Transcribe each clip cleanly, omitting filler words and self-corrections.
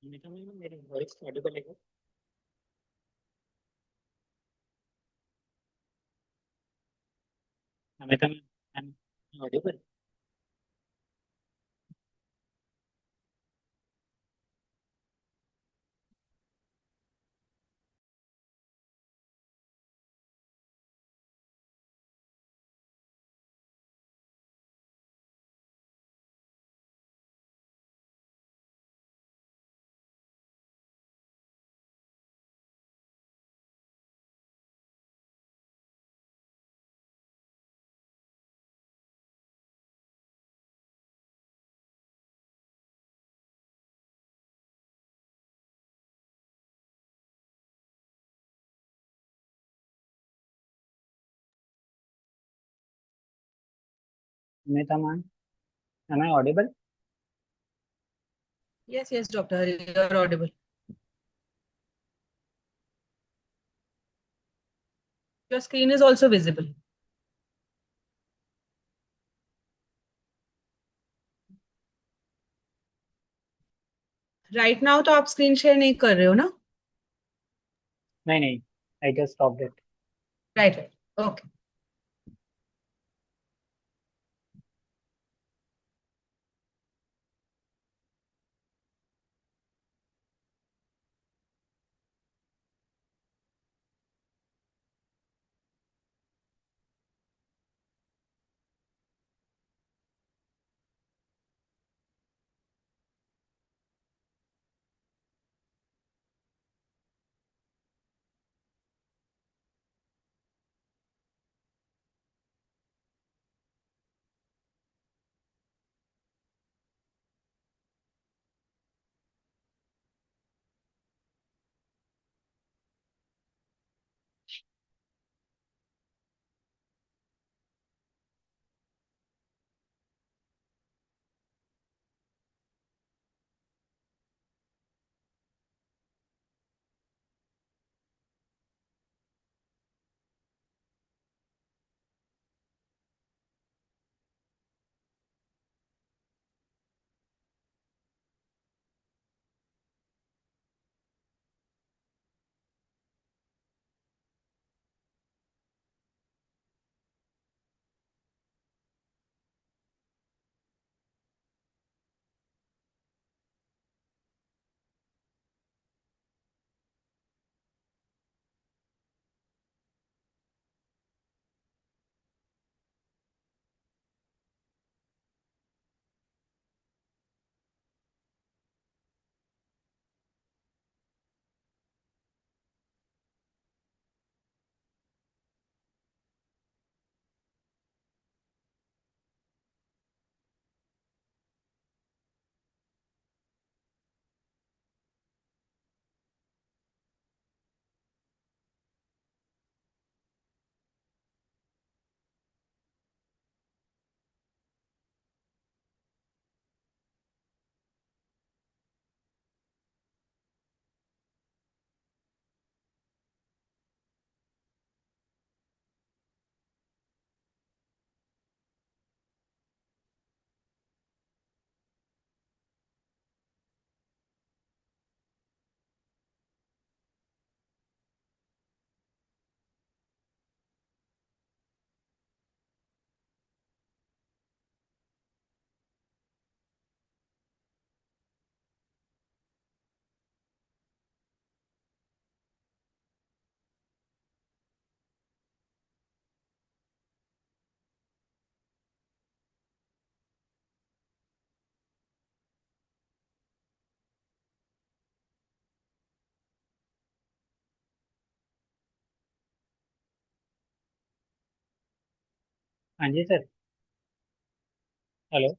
Amita ma'am, मेरी voice audible है क्या? Amita ma'am, audible? Amita ma'am, am I audible? Yes, yes, Doctor Hari, you are audible. Your screen is also visible. Right now तो आप screen share नहीं कर रहे हो ना? नहीं नहीं, I just stopped it. Right right, okay. हाँ जी sir. Hello.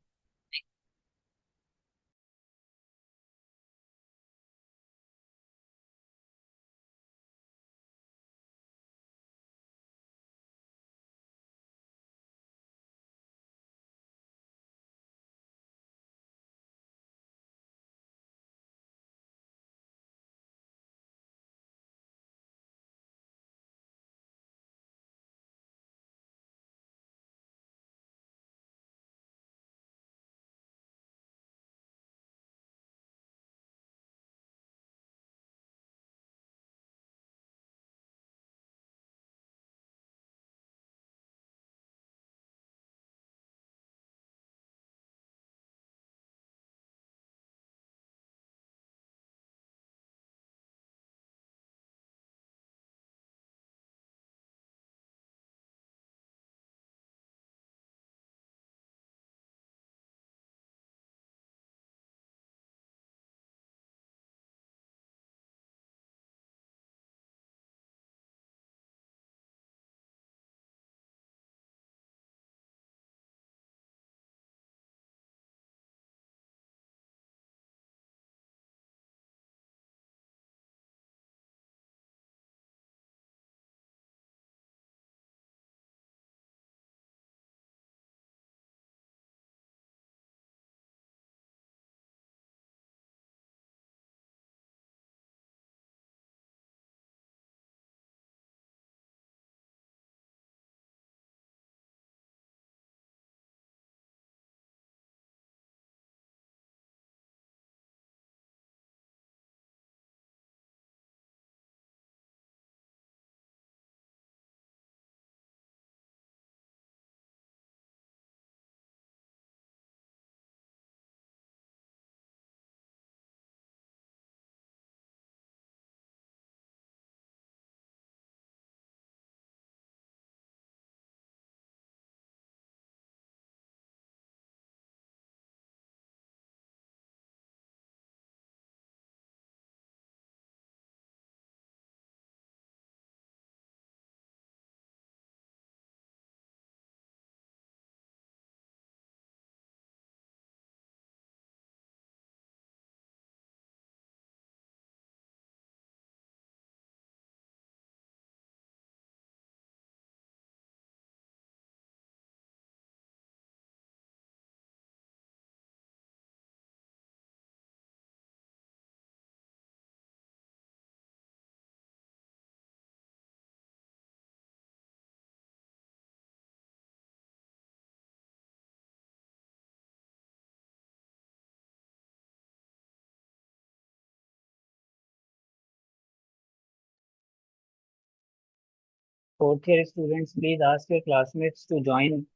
Fourth year students, please ask your classmates to join.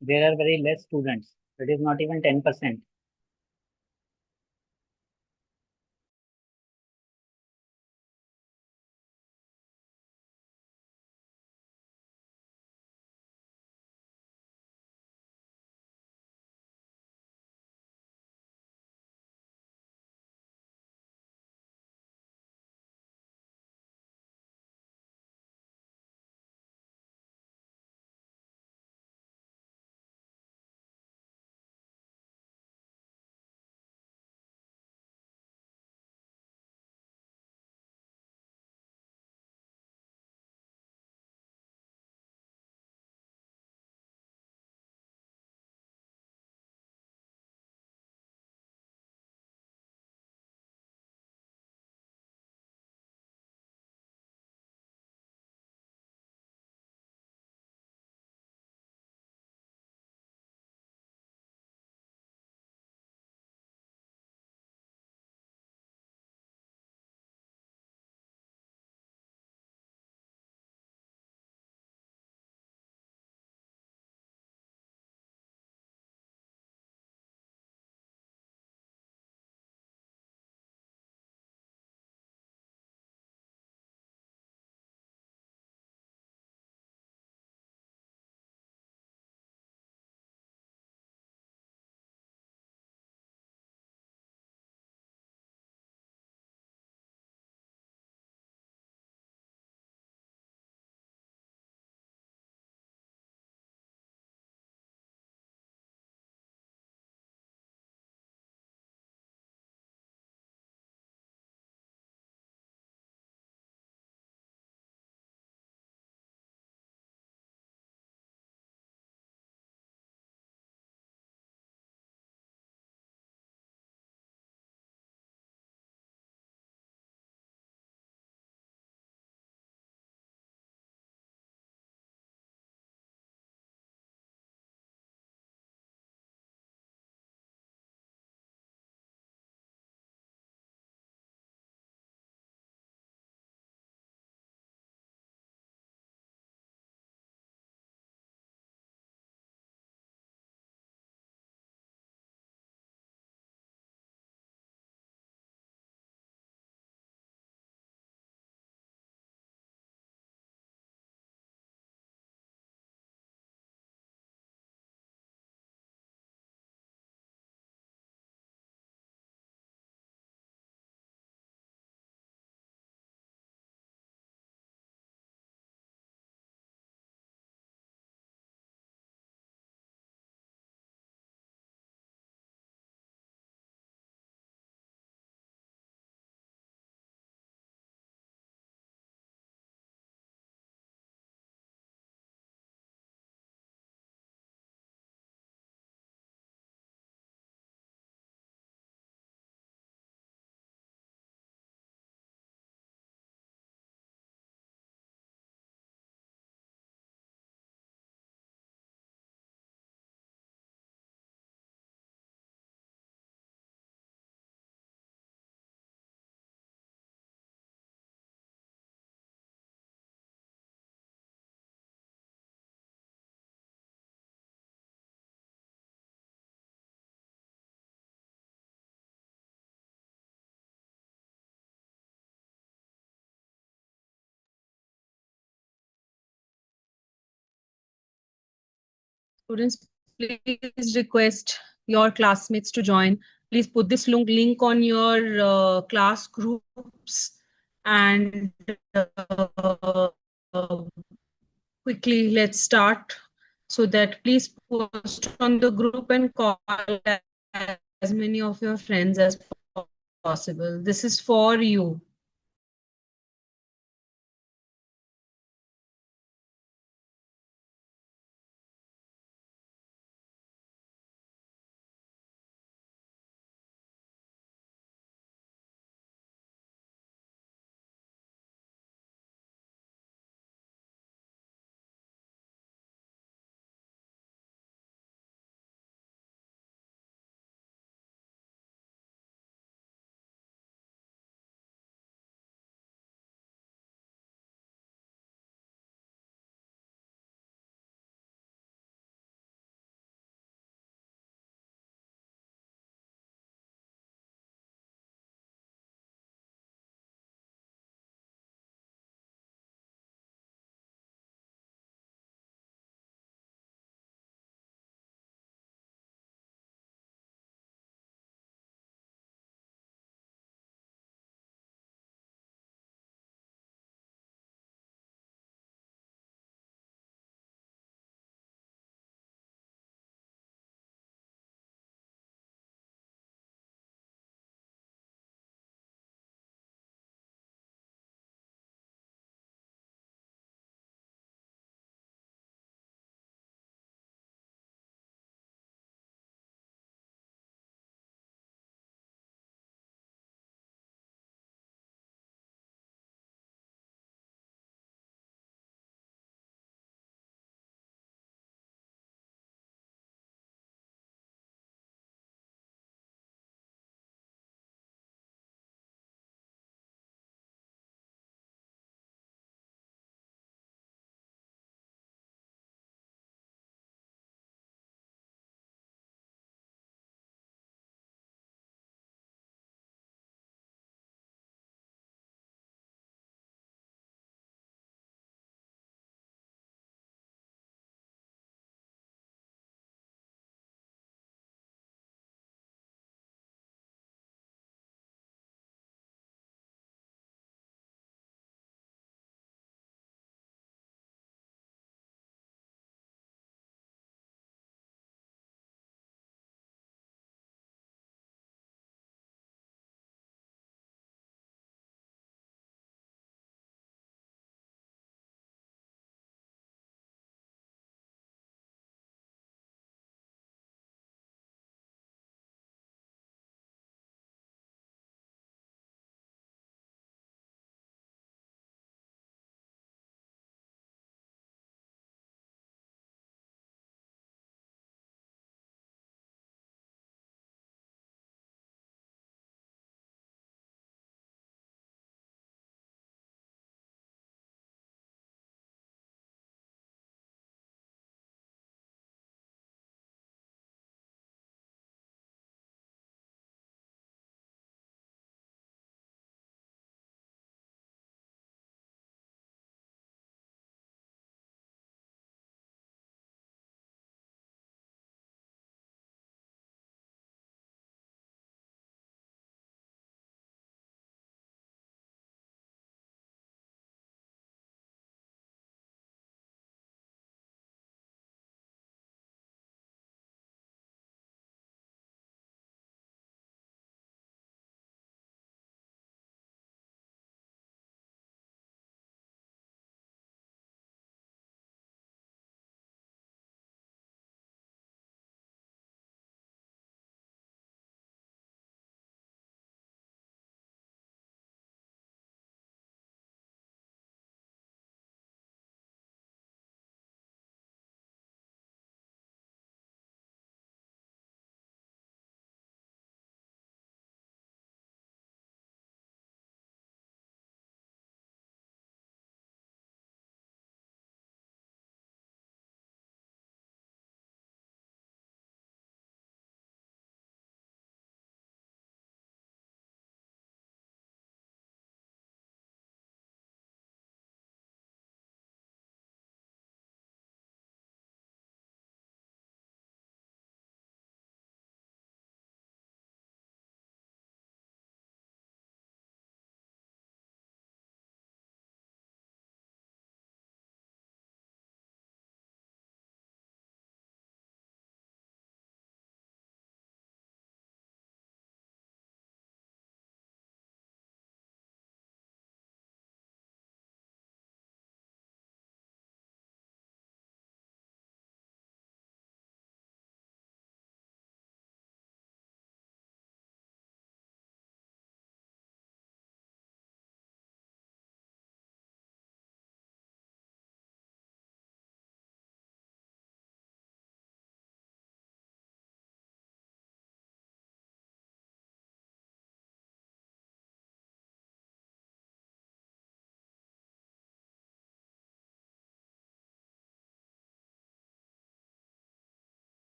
There are very less students. It is not even 10%. Students, please request your classmates to join. Please put this link on your class groups and uh, quickly let's start so that please post on the group and call as many of your friends as possible. This is for you.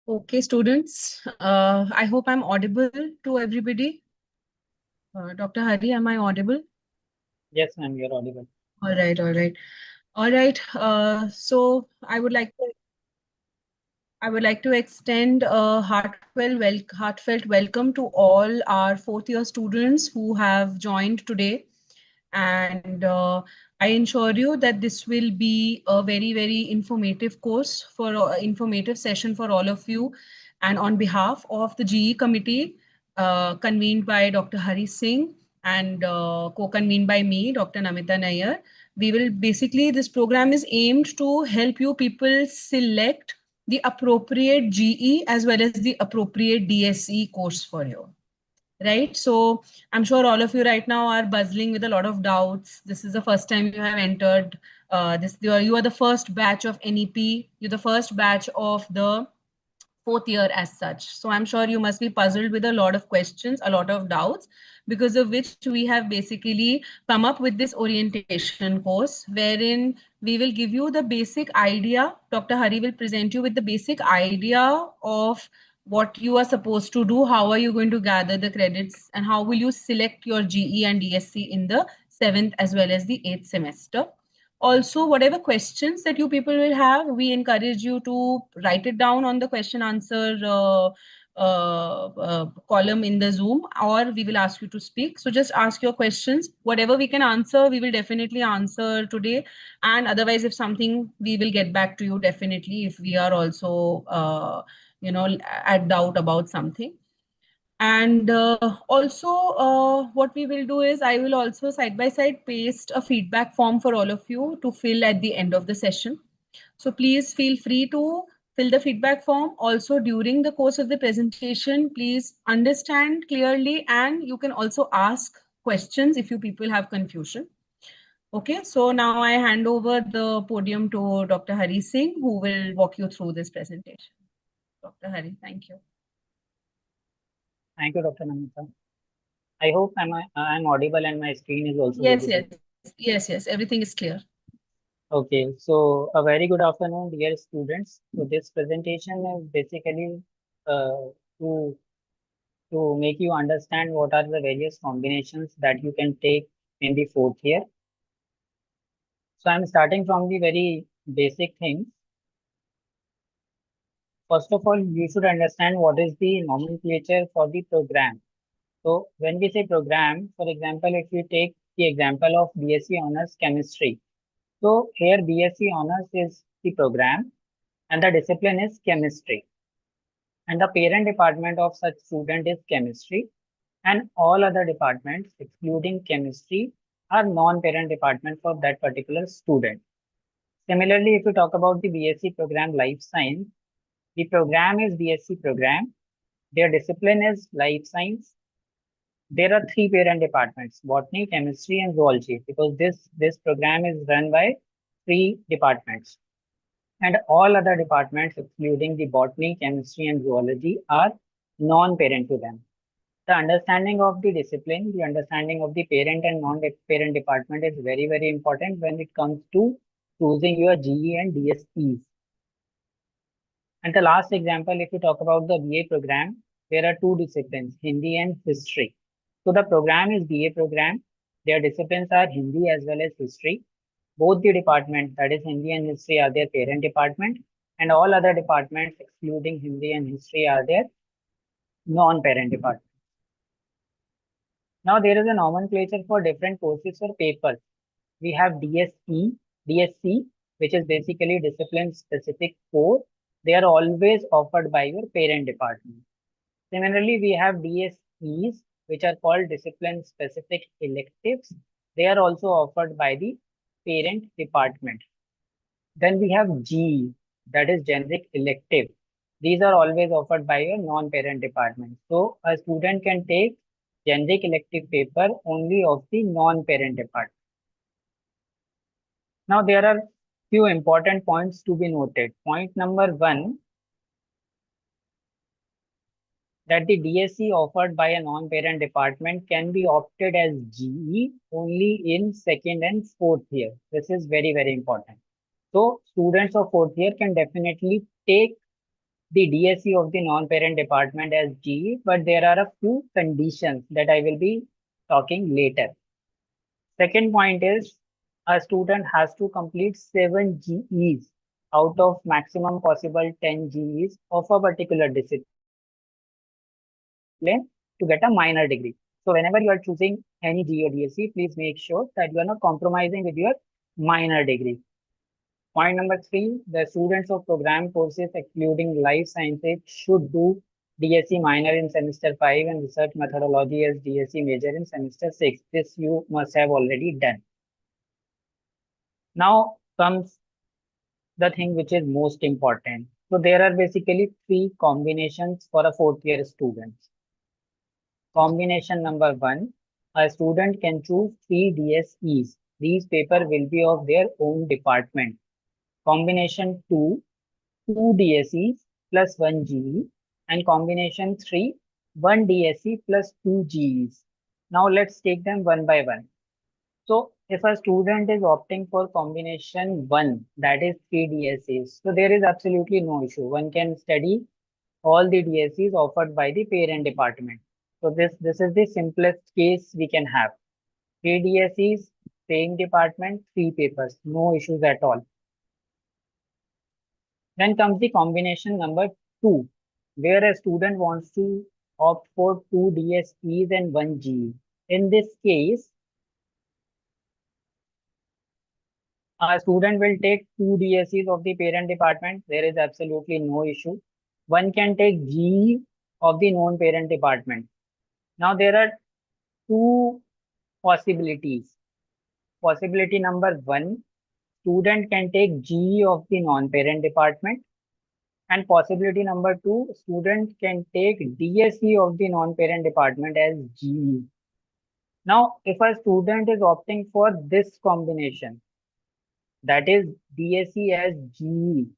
Okay, students, I hope I'm audible to everybody. Dr. Hari, am I audible? Yes, ma'am, you're audible. All right, all right. All right. So I would like to extend a heartfelt welcome to all our fourth year students who have joined today. And I ensure you that this will be a very, very informative course for informative session for all of you. And on behalf of the GE committee, convened by Dr. Hari Singh and co-convened by me, Dr. Namita Nair, we will basically, this program is aimed to help you people select the appropriate GE as well as the appropriate DSE course for you, right? So I'm sure all of you right now are buzzing with a lot of doubts. This is the first time you have entered this. You are the first batch of NEP. You're the first batch of the fourth year as such. So I'm sure you must be puzzled with a lot of questions, a lot of doubts, because of which we have basically come up with this orientation course wherein we will give you the basic idea. Dr. Hari will present you with the basic idea of what you are supposed to do, how are you going to gather the credits, and how will you select your GE and DSC in the seventh as well as the eighth semester. Also, whatever questions that you people will have, we encourage you to write it down on the question answer column in the Zoom, or we will ask you to speak. So just ask your questions. Whatever we can answer, we will definitely answer today. And otherwise, if something, we will get back to you definitely if we are also, at doubt about something. And also, what we will do is I will also side by side paste a feedback form for all of you to fill at the end of the session. So please feel free to fill the feedback form. Also, during the course of the presentation, please understand clearly and you can also ask questions if you people have confusion. Okay, so now I hand over the podium to Dr. Hari Singh, who will walk you through this presentation. Dr. Hari, thank you. Thank you, Dr. Namita. I hope I'm audible and my screen is also Yes, visible. yes, everything is clear. Okay, so a very good afternoon, dear students. So this presentation is basically uh, to to make you understand what are the various combinations that you can take in the fourth year. So I'm starting from the very basic things. First of all, you should understand what is the nomenclature for the program. So when we say program, for example, if you take the example of BSc Honors Chemistry. So here BSc Honors is the program and the discipline is chemistry. And the parent department of such student is chemistry. And all other departments, excluding chemistry, are non-parent department for that particular student. Similarly, if you talk about the BSc program Life Science, the program is BSc program. Their discipline is Life Science. There are three parent departments: botany, chemistry, and zoology, because this program is run by three departments. And all other departments, excluding the botany, chemistry, and zoology, are non-parent to them. The understanding of the discipline, the understanding of the parent and non-parent department is very, very important when it comes to choosing your GE and DSEs. And the last example, if you talk about the BA program, there are two disciplines, Hindi and history. So the program is BA program. Their disciplines are Hindi as well as history. Both the departments, that is Hindi and history, are their parent department, and all other departments, excluding Hindi and history, are their non-parent department. Now there is a nomenclature for different courses or papers. We have DSC, which is basically discipline specific core. They are always offered by your parent department. Similarly, we have DSEs, which are called discipline specific electives. They are also offered by the parent department. Then we have G, that is generic elective. These are always offered by your non-parent department. So a student can take generic elective paper only of the non-parent department. Now there are few important points to be noted. Point number one, that the DSC offered by a non-parent department can be opted as GE only in second and fourth year. This is very, very important. So students of fourth year can definitely take the DSE of the non-parent department as G, but there are a few conditions that I will be talking later. Second point is a student has to complete 7 GEs out of maximum possible 10 GEs of a particular discipline to get a minor degree. So whenever you are choosing any GE or DSE, please make sure that you are not compromising with your minor degree. Point number 3, the students of program courses excluding life sciences should do DSE minor in semester 5 and research methodology as DSE major in semester 6. This you must have already done. Now comes the thing which is most important. So there are basically 3 combinations for a 4th year student. Combination number 1, a student can choose 3 DSEs. These papers will be of their own department. Combination 2, 2 DSEs plus 1 GE, and combination 3, 1 DSE plus 2 GEs. Now let's take them one by one. So if a student is opting for combination 1, that is 3 DSEs, so there is absolutely no issue. One can study all the DSEs offered by the parent department. So this is the simplest case we can have. 3 DSEs, same department, 3 papers, no issues at all. Then comes the combination number 2, where a student wants to opt for 2 DSEs and 1 GE. In this case, a student will take 2 DSEs of the parent department. There is absolutely no issue. One can take GE of the non-parent department. Now there are 2 possibilities. Possibility number 1, student can take GE of the non-parent department. And possibility number 2, student can take DSE of the non-parent department as GE. Now, if a student is opting for this combination, that is DSE as GE,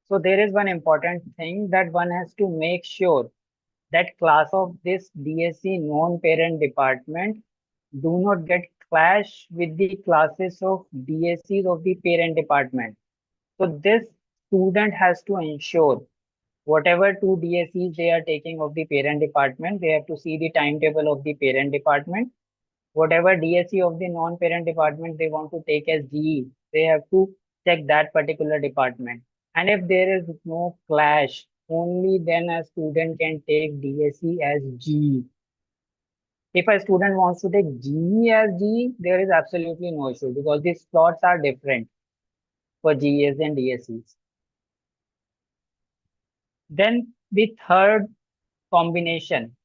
so there is one important thing that one has to make sure that class of this DSE non-parent department do not get clash with the classes of DSEs of the parent department. So this student has to ensure whatever 2 DSEs they are taking of the parent department, they have to see the timetable of the parent department. Whatever DSE of the non-parent department they want to take as GE, they have to check that particular department. And if there is no clash, only then a student can take DSE as GE. If a student wants to take GE as GE, there is absolutely no issue because the slots are different for GEs and DSEs. Then the third combination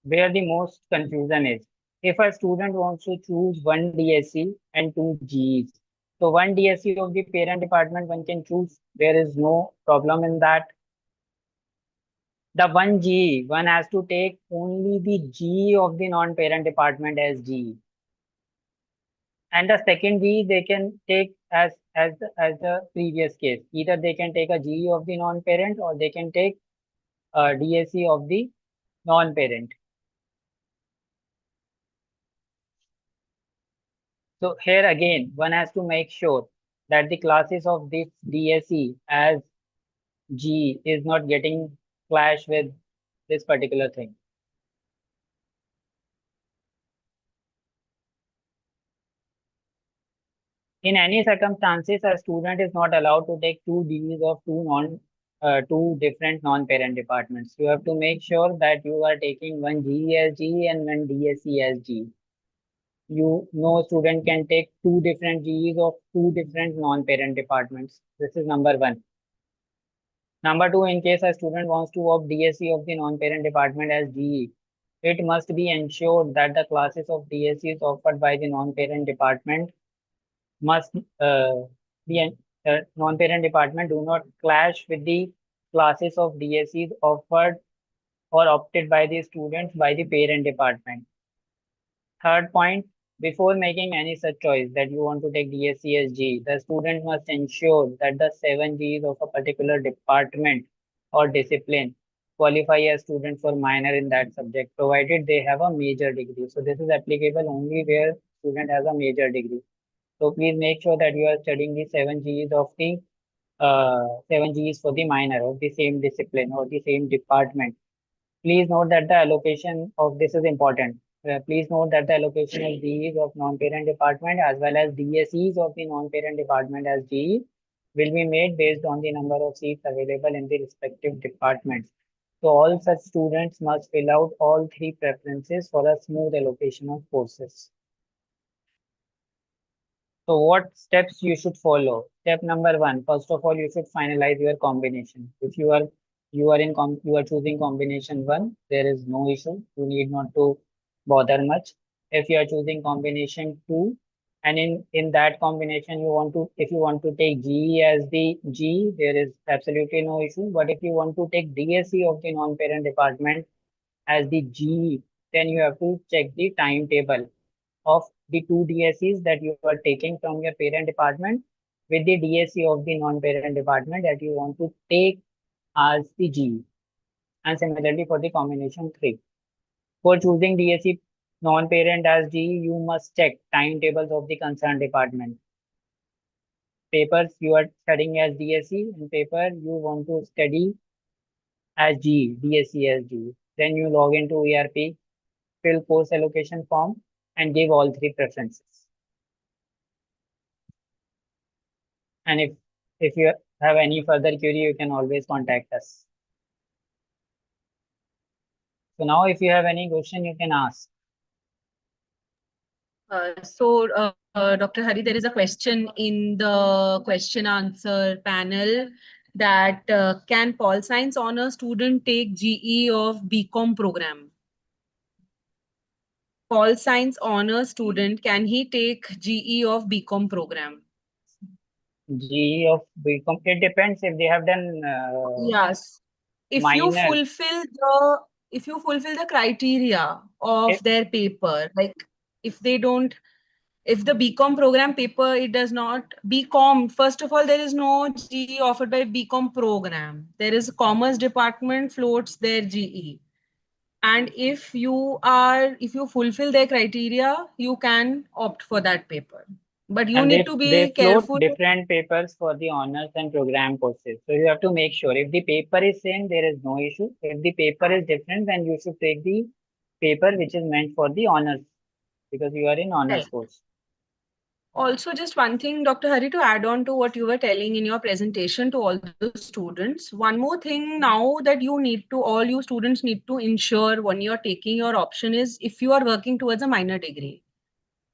where the most confusion is. If a student wants to choose 1 DSE and 2 GEs, so 1 DSE of the parent department one can choose. There is no problem in that. The 1 GE, one has to take only the GE of the non-parent department as GE. And the second GE they can take as the previous case. Either they can take a GE of the non-parent or they can take a DSE of the non-parent. So here again, one has to make sure that the classes of this DSE as G is not getting clash with this particular thing. In any circumstances, a student is not allowed to take 2 Ds of two different non-parent departments. You have to make sure that you are taking 1 GE as G and 1 DSE as G. No student can take 2 different GEs of 2 different non-parent departments. This is number 1. Number 2, in case a student wants to opt DSE of the non-parent department as GE, it must be ensured that the classes of DSEs offered by the non-parent department must the non-parent department do not clash with the classes of DSEs offered or opted by the students by the parent department. Third point, before making any such choice that you want to take DSE as G, the student must ensure that the 7 Gs of a particular department or discipline qualify a student for minor in that subject, provided they have a major degree. So this is applicable only where student has a major degree. So please make sure that you are studying the 7 Gs of the 7 Gs for the minor of the same discipline or the same department. Please note that the allocation of this is important. Please note that the allocation of GEs of non-parent department as well as DSEs of the non-parent department as GE will be made based on the number of seats available in the respective departments. So all such students must fill out all three preferences for a smooth allocation of courses. So what steps you should follow? Step number one, first of all, you should finalize your combination. If you are choosing combination one, there is no issue. You need not to bother much. If you are choosing combination two, and in that combination if you want to take GE as the G, there is absolutely no issue. But if you want to take DSE of the non-parent department as the GE, then you have to check the timetable of the two DSEs that you are taking from your parent department with the DSE of the non-parent department that you want to take as the G. And similarly for the combination 3. For choosing DSE non-parent as G, you must check timetables of the concerned department. Papers you are studying as DSE and paper you want to study as G, DSE as G. Then you log into ERP, fill course allocation form and give all three preferences. And if you have any further query, you can always contact us. So now if you have any question, you can ask. Dr. Hari, there is a question in the question answer panel that can Pol Science honor student take GE of BCom program? Pol Science honor student, can he take GE of BCom program? GE of BCom, it depends if they have done Yes. If you minor. fulfill the criteria of If, their paper, like if they don't, if the BCom program paper, it does not, BCom, first of all, there is no GE offered by BCom program. There is commerce department floats their GE. And if you fulfill their criteria, you can opt for that paper. But you and need to they be float careful. different papers for the honors and program courses. So you have to make sure if the paper is same, there is no issue. If the paper is different, then you should take the paper which is meant for the honors because you are in honors Right. course. Also, just one thing, Dr. Hari, to add on to what you were telling in your presentation to all the students. One more thing now that all you students need to ensure when you're taking your option is if you are working towards a minor degree.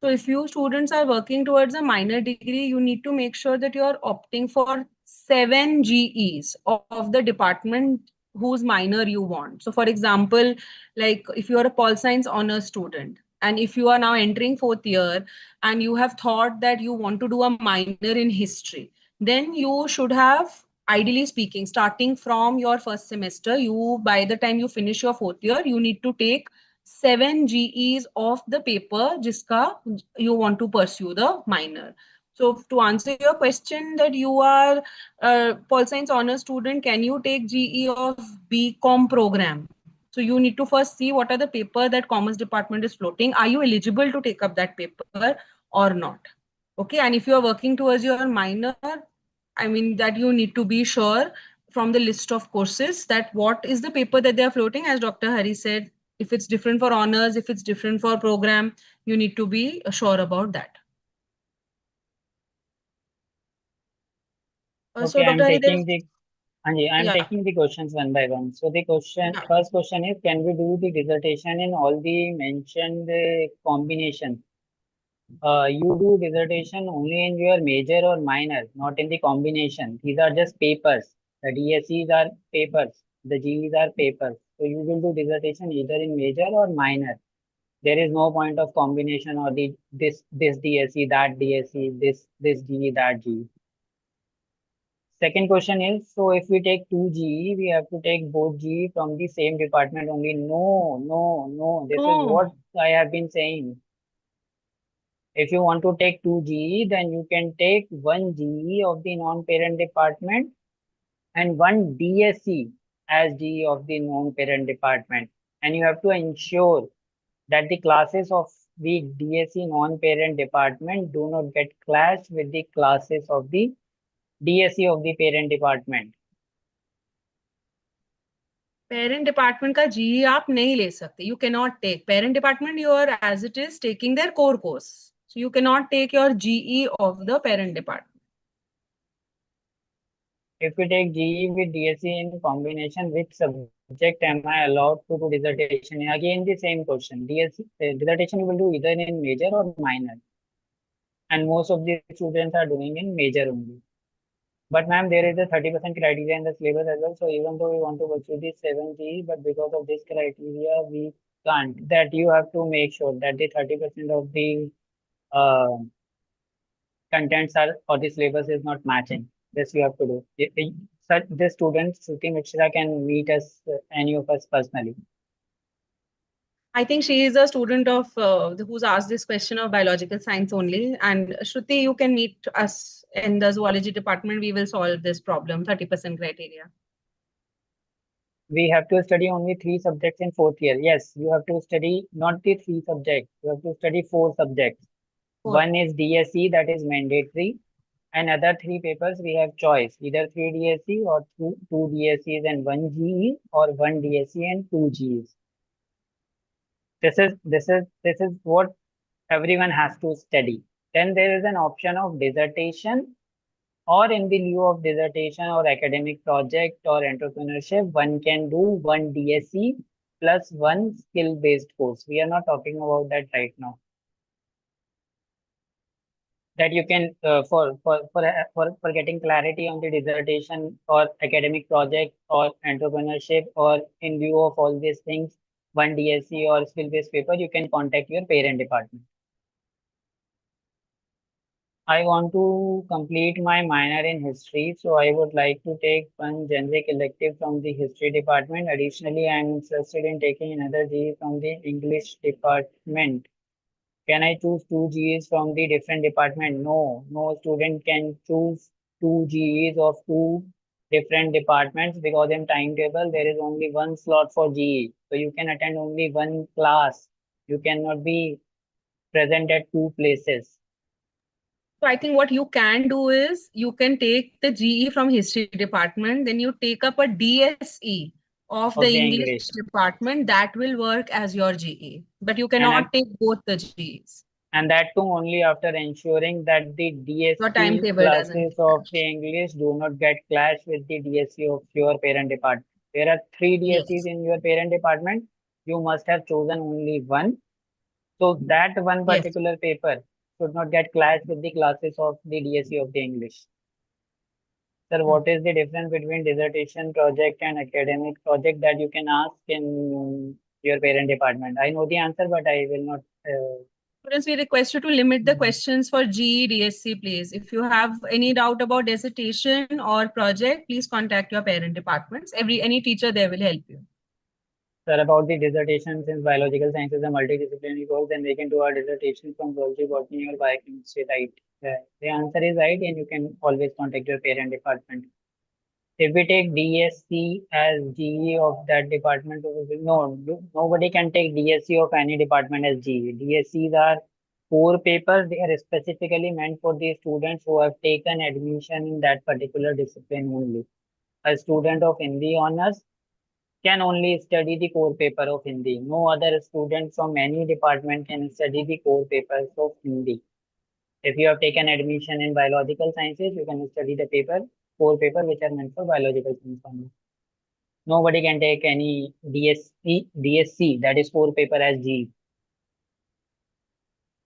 So if you students are working towards a minor degree, you need to make sure that you're opting for 7 GEs of the department whose minor you want. So for example, like if you're a Pol Science honors student, and if you are now entering fourth year and you have thought that you want to do a minor in history, then you should have, ideally speaking, starting from your first semester, you by the time you finish your fourth year, you need to take 7 GEs of the paper jiska you want to pursue the minor. So to answer your question that you are a Pol Science honor student, can you take GE of BCom program? So you need to first see what are the paper that Commerce Department is floating. Are you eligible to take up that paper or not? Okay, and if you are working towards your minor, I mean that you need to be sure from the list of courses that what is the paper that they are floating. As Dr. Hari said, if it's different for honors, if it's different for program, you need to be sure about that. So Okay, Dr. I'm Hari, there is, taking the Anji, I'm yeah, taking the questions one by one. So the yeah. first question is, can we do the dissertation in all the mentioned combinations? You do dissertation only in your major or minor, not in the combination. These are just papers. The DSEs are papers. The GEs are papers. So you will do dissertation either in major or minor. There is no point of combination or this DSE, that DSE, this GE, that GE. Second question is, so if we take two GE, we have to take both GE from the same department only. No, no, no. This is No, what I have been saying. If you want to take two GE, then you can take one GE of the non-parent department and one DSE as GE of the non-parent department. And you have to ensure that the classes of the DSE non-parent department do not get clashed with the classes of the DSE of the parent department. Parent department का GE आप नहीं ले सकते. You can not take parent department. You are as it is taking their core course. So you can not take your GE of the parent department. If we take GE with DSE in combination, which subject am I allowed to do dissertation in? Again, the same question. DSE dissertation you will do either in major or minor, and most of the students are doing in major only. But ma'am, there is a 30% criteria in the syllabus as well. So even though we want to pursue this 7G, but because of this criteria, we can't. That you have to make sure that the 30% of the uh, contents are or the syllabus is not matching. This you have to do. Such the students, Shruti Mishra can meet us, any of us personally. I think she is a student of who's asked this question of biological science only. And Shruti, you can meet us in the zoology department. We will solve this problem, 30% criteria. We have to study only 3 subjects in fourth year. Yes, you have to study not the 3 subjects. You have to study 4 subjects. Four. One is DSE, that is mandatory. And other 3 papers we have choice, either 3 DSE or two DSEs and 1 GE, or 1 DSE and 2 GEs. This is what everyone has to study. Then there is an option of dissertation, or in the lieu of dissertation or academic project or entrepreneurship, one can do 1 DSE plus 1 skill-based course. We are not talking about that right now. That you can for getting clarity on the dissertation or academic project or entrepreneurship, or in view of all these things, 1 DSE or skill-based paper, you can contact your parent department. I want to complete my minor in history, so I would like to take one generic elective from the history department. Additionally, I am interested in taking another GE from the English department. Can I choose 2 GEs from the different department? No, no student can choose 2 GEs of 2 different departments, because in timetable there is only one slot for GE. So you can attend only one class. You cannot be present at 2 places So I think what you can do is you can take the GE from history department, then you take up a DSE of the of the English English. department that will work as your GE. But you And I, cannot take both the GEs. and that too only after ensuring that the Your DSE timetable doesn't classes of clash. the English do not get clash with the DSE of your parent department. There are 3 DSEs Yes. in your parent department. You must have chosen only one. So that one Yes. particular paper should not get clashed with the classes of the DSE of the English. Sir, Hmm. what is the difference between dissertation project and academic project, that you can ask in your parent department? I know the answer, but I will not. Students, we request you to limit the questions for GE, DSC, please. If you have any doubt about dissertation or project, please contact your parent departments. Any teacher there will help you. Sir, about the dissertation, since biological science is a multidisciplinary course, then we can do our dissertation from zoology, botany, or biochemistry, right? The answer is right, and you can always contact your parent department. If we take DSC as GE of that department, nobody can take DSC of any department as GE. DSCs are 4 papers. They are specifically meant for the students who have taken admission in that particular discipline only. A student of Hindi honors can only study the core paper of Hindi. No other student from any department can study the core papers of Hindi. If you have taken admission in biological sciences, you can study the core paper, which are meant for biological science only. Nobody can take any DSC, that is core paper, as G.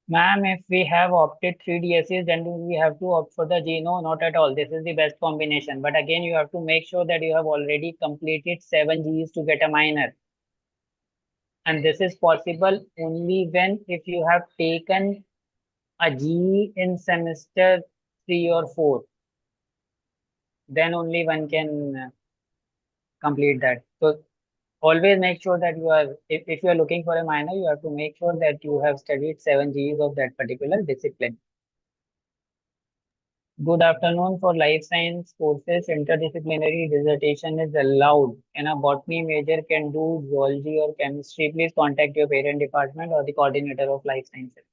Ma'am, if we have opted 3 DSCs, then do we have to opt for the G? No, not at all. This is the best combination. But again, you have to make sure that you have already completed 7 Gs to get a minor. And this is possible only when if you have taken a GE in semester 3 or 4, then only one can complete that. So always make sure that you are, if you are looking for a minor, you have to make sure that you have studied 7 Gs of that particular discipline. Good afternoon. For life science courses, interdisciplinary dissertation is allowed, and a botany major can do zoology or chemistry. Please contact your parent department or the coordinator of life sciences.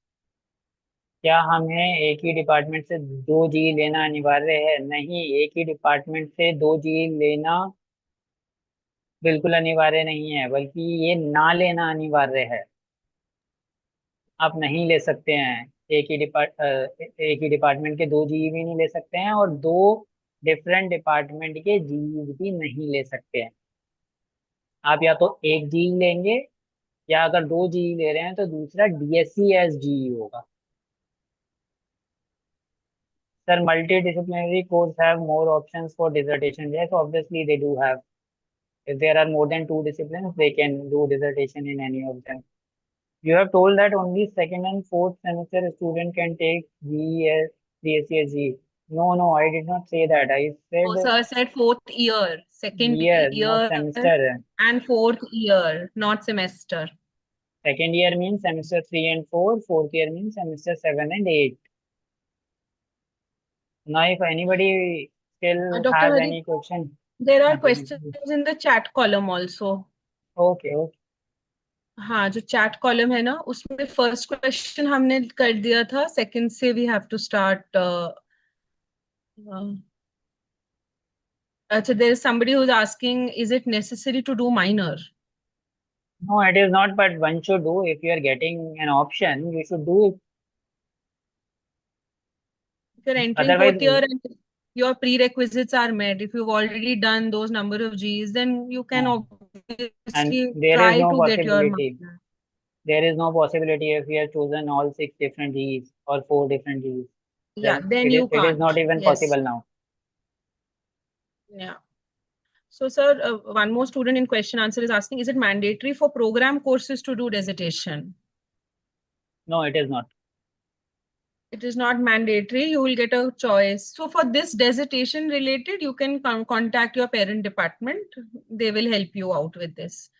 क्या हमें एक ही department से दो जी लेना अनिवार्य है? नहीं, एक ही डिपार्टमेंट से दो जी लेना बिल्कुल अनिवार्य नहीं है, बल्कि ये ना लेना अनिवार्य है। आप नहीं ले सकते हैं। एक ही डिपार्टमेंट के दो जी भी नहीं ले सकते हैं, और दो डिफरेंट डिपार्टमेंट के जी भी नहीं ले सकते हैं। आप या तो एक जी लेंगे, या अगर दो जी ले रहे हैं तो दूसरा डीएससी एस जी होगा। Sir, multidisciplinary course have more options for dissertation. Yes, obviously they do have. If there are more than two disciplines, they can do dissertation in any of them. You have told that only second and fourth semester student can take GES, DSCSG. No, no, I did not say that. I Oh, said sir said fourth year, second year, not year, semester. and fourth year, not semester. Second year means semester 3 and 4. Fourth year means semester 7 and 8. Now, if anybody still Dr. has Hari, any question, there are questions okay, in the chat column also. okay, okay. हाँ, जो chat column है ना, उसमें first question हमने कर दिया था, second से वी हैव टू स्टार्ट. अच्छा, there is somebody who is asking, is it necessary to do minor? No, it is not, but one should do. If you are getting an option, you should do it. If you're entering Otherwise, fourth year and your prerequisites are met, if you've already done those number of Gs, then you can no. And obviously there is try no to get your possibility. minor. There is no possibility if we have chosen all six different Gs or four different Gs. Yeah, Then then you it is can't. not even Yes. possible now. Yeah. So, sir, one more student in question answer is asking, is it mandatory for program courses to do dissertation? No, it is not. It is not mandatory. You will get a choice. So, for this dissertation related, you can contact your parent department. They will help you out with this.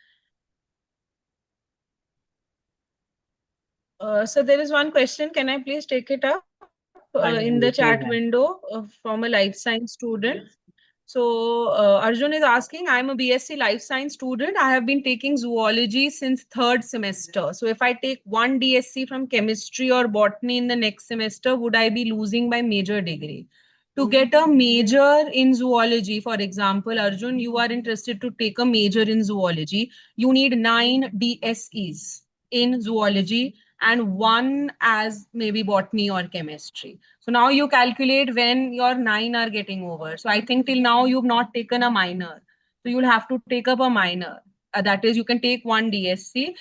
So, there is one question. Can I please take it up in the Please, chat ma'am. window from a life science student? So Arjun is asking, I'm a BSc Life Science student. I have been taking zoology since third semester. So if I take one DSc from chemistry or botany in the next semester, would I be losing my major degree? To get a major in zoology, for example, Arjun, you are interested to take a major in zoology, you need 9 DSEs in zoology and one as maybe botany or chemistry. So now you calculate when your 9 are getting over. So I think till now you've not taken a minor. So you'll have to take up a minor. That is, you can take one DSc.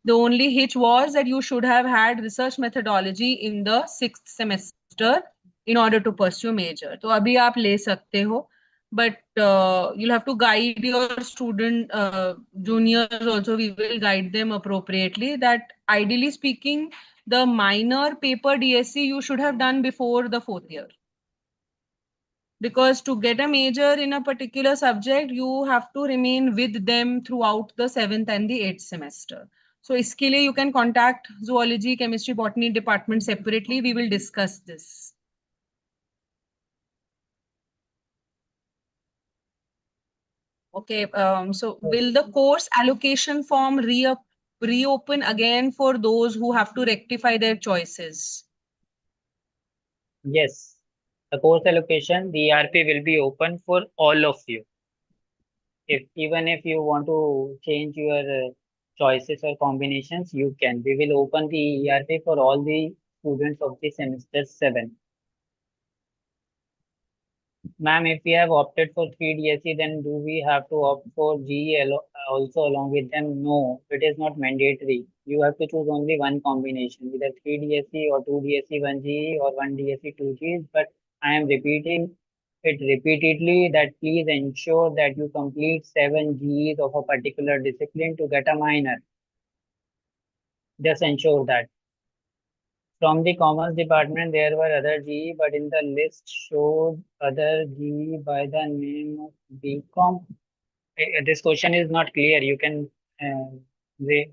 The only hitch was that you should have had research methodology in the sixth semester in order to pursue major. तो अभी आप ले सकते हो, but you'll have to guide your student juniors also. We will guide them appropriately. That ideally speaking, the minor paper DSc you should have done before the fourth year, because to get a major in a particular subject you have to remain with them throughout the seventh and the eighth semester. So iske liye you can contact zoology, chemistry, botany department separately. We will discuss this. Okay, so will the course allocation form reopen again for those who have to rectify their choices? Yes. The course allocation, the ERP will be open for all of you. If even if you want to change your choices or combinations, you can. We will open the ERP for all the students of the semester 7. Ma'am, if we have opted for 3 DSE, then do we have to opt for GE also along with them? No, it is not mandatory. You have to choose only one combination, either 3 DSE or 2 DSE, 1 GE or 1 DSE, 2 Gs. But I am repeating it repeatedly that please ensure that you complete 7 GEs of a particular discipline to get a minor. Just ensure that. From the commerce department, there were other GE, but in the list showed other GE by the name of BCom. This question is not clear. Uh, ra-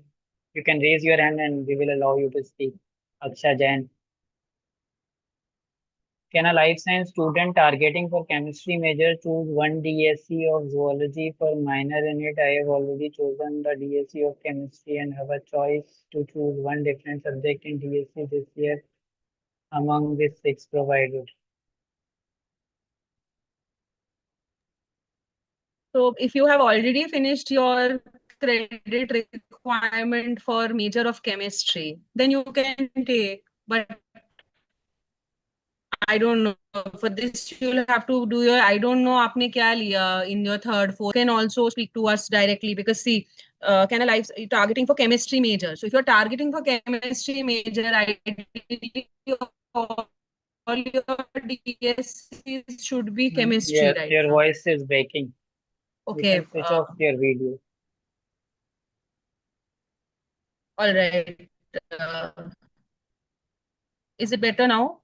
you can raise your hand and we will allow you to speak. Aksha Jain. Can a life science student targeting for chemistry major choose one DSC of zoology for minor in it? I have already chosen the DSC of chemistry and have a choice to choose one different subject in DSC this year. among the 6 provided? So if you have already finished your credit requirement for major of chemistry, then you can take. But I don't know. For this, you'll have to do your. I don't know. आपने क्या लिया in your third, fourth? Can also speak to us directly because see, can a life targeting for chemistry major. So if you're targeting for chemistry major, ideally all your DSCs should be chemistry Yes, right your now. voice is breaking. You Okay. can switch off your video. All right. Uh, is it better now?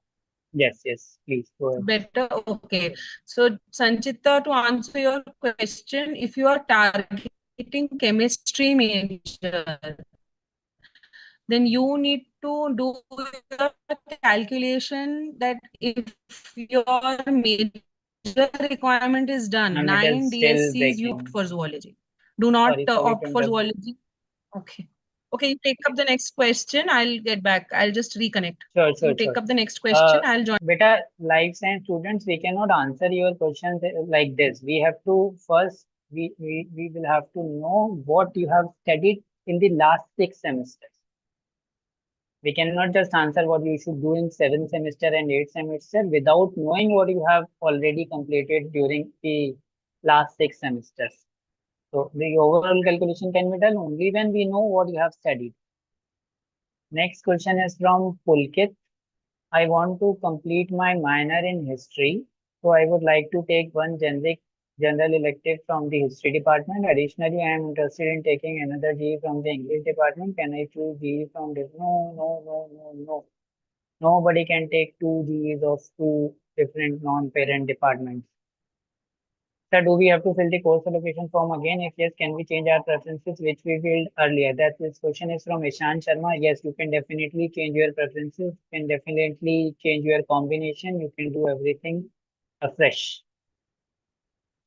Yes, yes, please go ahead. Better. Okay. So, Sanchita, to answer your question, if you are targeting chemistry major, then you need to do your calculation that if your major requirement is done, And it is 9 still DSCs, you opt breaking. for zoology. Do not Sorry to opt for interrupt. zoology. Okay. Okay, you take up the next question. I'll get back. I'll just reconnect. Sure, You sure, take sure. up the next question. I'll join. Beta, life science students, we cannot answer your questions like this. We have to first, we will have to know what you have studied in the last 6 semesters. We cannot just answer what you should do in 7th semester and 8th semester without knowing what you have already completed during the last 6 semesters. So the overall calculation can be done only when we know what you have studied. Next question is from Pulkit. I want to complete my minor in history, so I would like to take one general elective from the history department. Additionally, I am interested in taking another GE from the English department. Can I choose GE from this? No, no, no, no, no. Nobody can take two GEs of two different non-parent departments. Sir, do we have to fill the course allocation form again? If yes, can we change our preferences, which we filled earlier? That this question is from Ishan Sharma. Yes, you can definitely change your preferences. You can definitely change your combination. You can do everything afresh.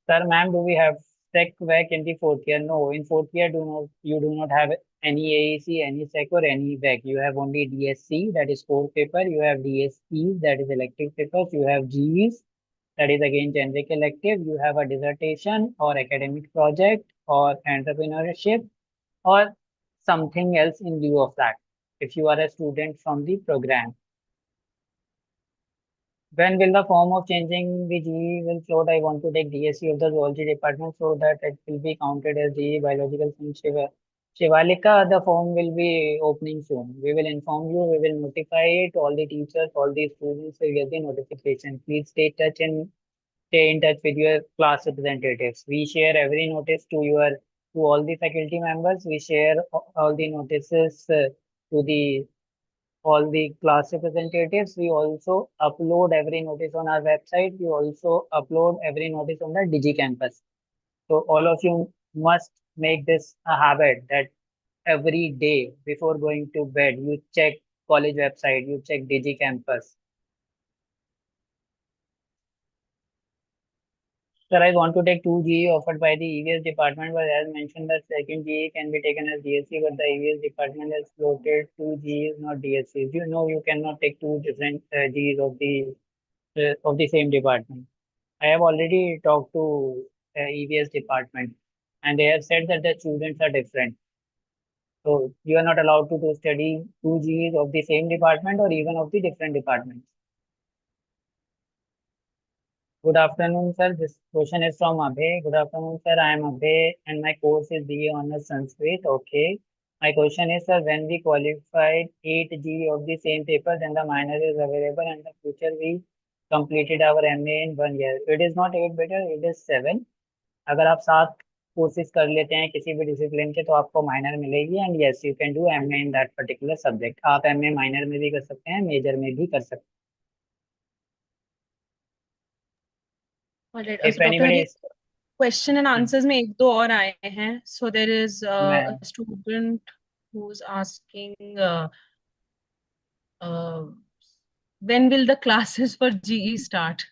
Sir, ma'am, do we have SEC VAC in the fourth year? No, in fourth year, you do not have any AEC, any SEC or any VAC. You have only DSC, that is core paper. You have DSEs, that is elective papers. You have GEs, that is again generic elective. You have a dissertation or academic project or entrepreneurship or something else in lieu of that if you are a student from the program. When will the form of changing the GE will float? I want to take DSC of the zoology department so that it will be counted as GE biological science. Shivalika, the form will be opening soon. We will inform you, we will notify it, all the teachers, all the students will get the notification. Please stay in touch with your class representatives. We share every notice to all the faculty members. We share all the notices to the all the class representatives. We also upload every notice on our website. We also upload every notice on the DigiCampus. So all of you must make this a habit that every day before going to bed, you check college website, you check DigiCampus. Sir, I want to take two GE offered by the EVS department, but as mentioned, the second GE can be taken as DSC, but the EVS department has floated two GEs, not DSCs. You know you cannot take two different GEs of the same department. I have already talked to EVS department, and they have said that the students are different. So you are not allowed to do study two GEs of the same department or even of the different departments. Good afternoon, sir. This question is from Abhay. Good afternoon, sir. I am Abhay and my course is BA Honours Sanskrit. Okay. My question is, sir, when we qualified 8 G of the same paper, then the minor is available and in the future we completed our MA in 1 year. It is not 8 better, it is 7. अगर आप 7 courses कर लेते हैं किसी भी discipline के तो आपको माइनर मिलेगी and yes you can do MA in that particular subject आप एमए माइनर में भी कर सकते हैं मेजर में भी कर सकते All right. हैं So, if Dr. Anybody Hari, question and answers में एक दो और आए हैं. So there is a मैं student who's asking uh, when will the classes for GE start?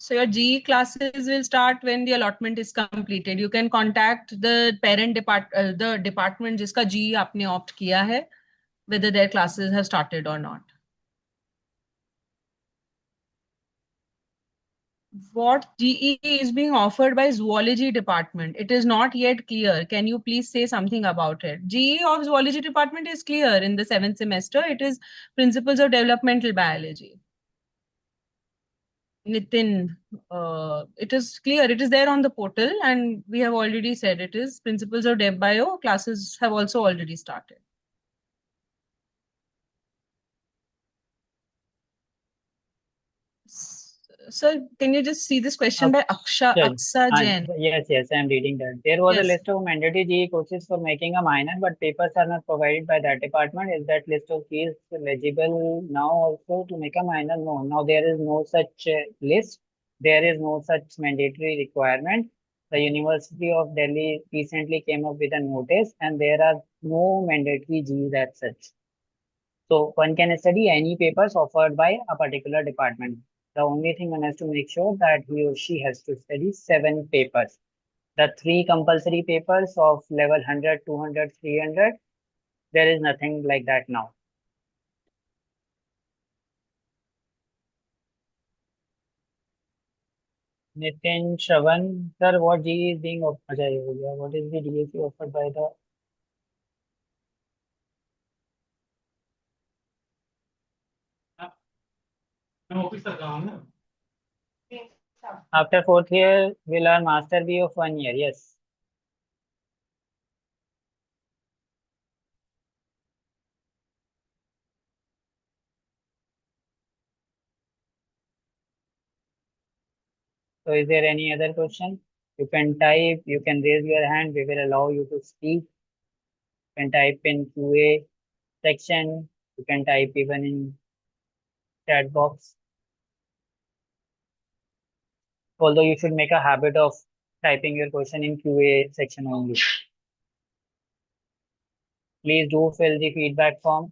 So your GE classes will start when the allotment is completed. You can contact the parent the department जिसका GE आपने opt किया है. whether their classes have started or not. What GE is being offered by zoology department? It is not yet clear. Can you please say something about it? GE of zoology department is clear in the 7th semester. It is principles of developmental biology. Nitin, it is clear. It is there on the portal, and we have already said it is principles of dev bio. Classes have also already started. Sir, can you just see this question by Akshay, Aksa Jain? yes, I'm reading that. There was a Yes. list of mandatory GE courses for making a minor, but papers are not provided by that department. Is that list of fees legible now also to make a minor? No, now there is no such list. There is no such mandatory requirement. The University of Delhi recently came up with a notice, and there are no mandatory GEs as such. So one can study any papers offered by a particular department. The only thing one has to make sure that he or she has to study 7 papers. The 3 compulsory papers of level 100, 200, 300, there is nothing like that now. Nitin Shravan, sir, what GE is being offered? What is the DAC offered by the after 4th year will learn master B of 1 year? Yes. So is there any other question? You can type, you can raise your hand, we will allow you to speak. You can type in QA section, you can type even in chat box. Although you should make a habit of typing your question in QA section only. Please do fill the feedback form.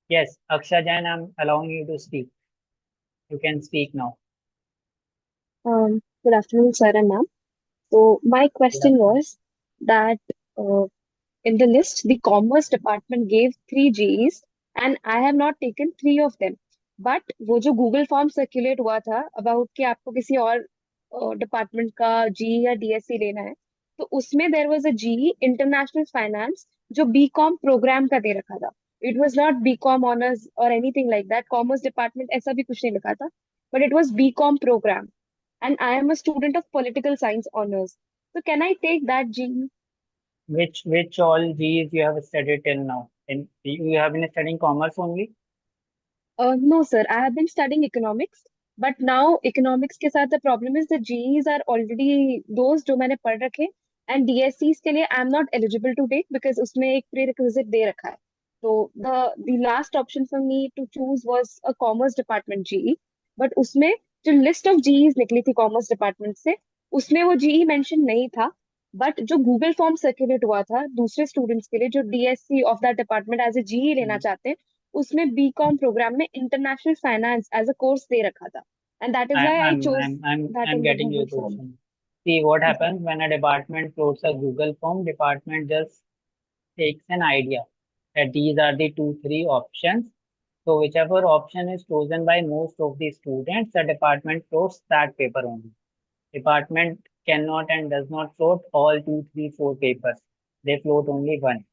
Yes, Aksha Jain, I'm allowing you to speak. You can speak now. Good afternoon, sir and ma'am. So my Good question afternoon. was that uh, in the list, the Commerce Department gave three Gs, and I have not taken three of them. But वो जो Google form circulate हुआ था about कि आपको किसी और department का जी या डीएससी लेना है, तो उसमें there was a G international finance जो बीकॉम प्रोग्राम का दे रखा था. It was not BCom honours और anything like that. Commerce department ऐसा भी कुछ नहीं लिखा था, but it was BCom programme, and I am a student of political science honors. So can I take that G? Which all Gs you have studied till now? And you have been studying commerce only? No, sir. I have been studying economics, but now economics के साथ the problem is the Gs are already those जो मैंने पढ़ रखे, and DSCs के लिए I am not eligible to take because उसमें एक prerequisite दे रखा है. So the last option for me to choose was a commerce department GE, but उसमें जो list of GEs निकली थी commerce department से, उसमें वो GE mention नहीं था. बट जो गूगल फॉर्म सर्कुलेट हुआ था दूसरे स्टूडेंट्स के लिए जो DSC of that department as a GE लेना Hmm. चाहते हैं, उसमें बीकॉम प्रोग्राम में international finance as a course दे रखा था, and that is I, why I I'm, chose I'm, I'm, that I'm in the getting Google your form. question. See what जी. happens when a department floats a Google form, department just takes an idea that these are the 2, 3 options. So whichever option is chosen by most of the students, the department floats that paper only. Department cannot and does not float all 2, 3, 4 papers. They float only one.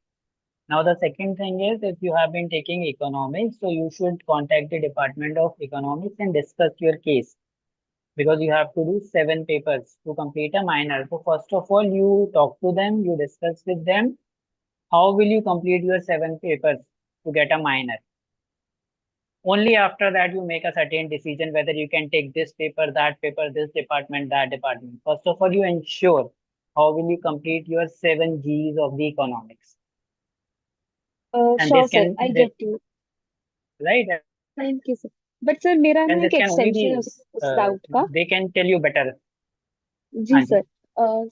Now the second thing is if you have been taking economics, so you should contact the Department of Economics and discuss your case because you have to do 7 papers to complete a minor. So first of all, you talk to them, you discuss with them how will you complete your 7 papers to get a minor. Only after that you make a certain decision whether you can take this paper, this department, that department. First of all, you ensure how will you complete your 7 Gs of the economics. And sure this sir, can, I this, get you. right? Thank you sir. But sir मेरा And ना this एक can only extension है be, उस doubt का. they can tell you better. जी हाँ sir. जी.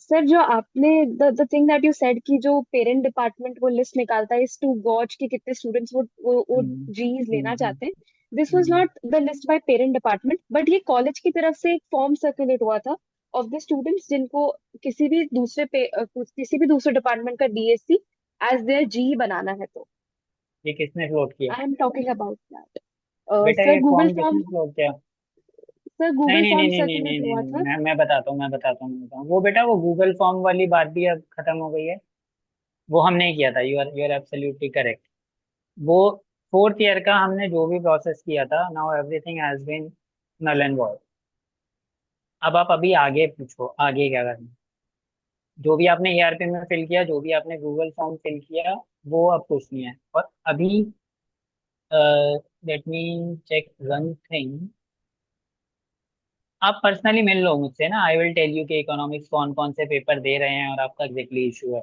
Sir जो आपने the thing that you said कि जो पेरेंट डिपार्टमेंट वो लिस्ट निकालता है इज टू गॉज कि कितने स्टूडेंट्स वो हम्म, जीज लेना हम्म, चाहते हैं. This was hmm, not the list by parent department, but ये कॉलेज की तरफ से एक फॉर्म सर्कुलेट हुआ था ऑफ द स्टूडेंट्स जिनको किसी भी दूसरे डिपार्टमेंट का डीएससी एज देयर जी बनाना है तो। ये किसने फ्लोट किया? I am talking about that. बेटा सर ये गूगल फॉर्म फॉर्म, किसने फ्लोट किया? सर नहीं गूगल नहीं नहीं फॉर्म नहीं नहीं नहीं सर्कुलेट नहीं हुआ नहीं, था। मैं बताता हूँ, वो बेटा वो गूगल फॉर्म वाली बात भी अब खत्म हो गई है। वो हमने किया था, यू आर एब्सोल्युटली करेक्ट। वो फोर्थ ईयर का हमने जो भी प्रोसेस किया था, now everything has been null and void. अब आप अभी आगे पूछो, आगे क्या करना। जो भी आपने ईआरपी में फिल किया, जो भी आपने गूगल फॉर्म फिल किया, वो अब कुछ नहीं है। और अभी let me check one thing. आप पर्सनली मिल लो मुझसे ना, आई विल टेल यू कि इकोनॉमिक्स कौन कौन से पेपर दे रहे हैं और आपका एग्जैक्टली इशू है।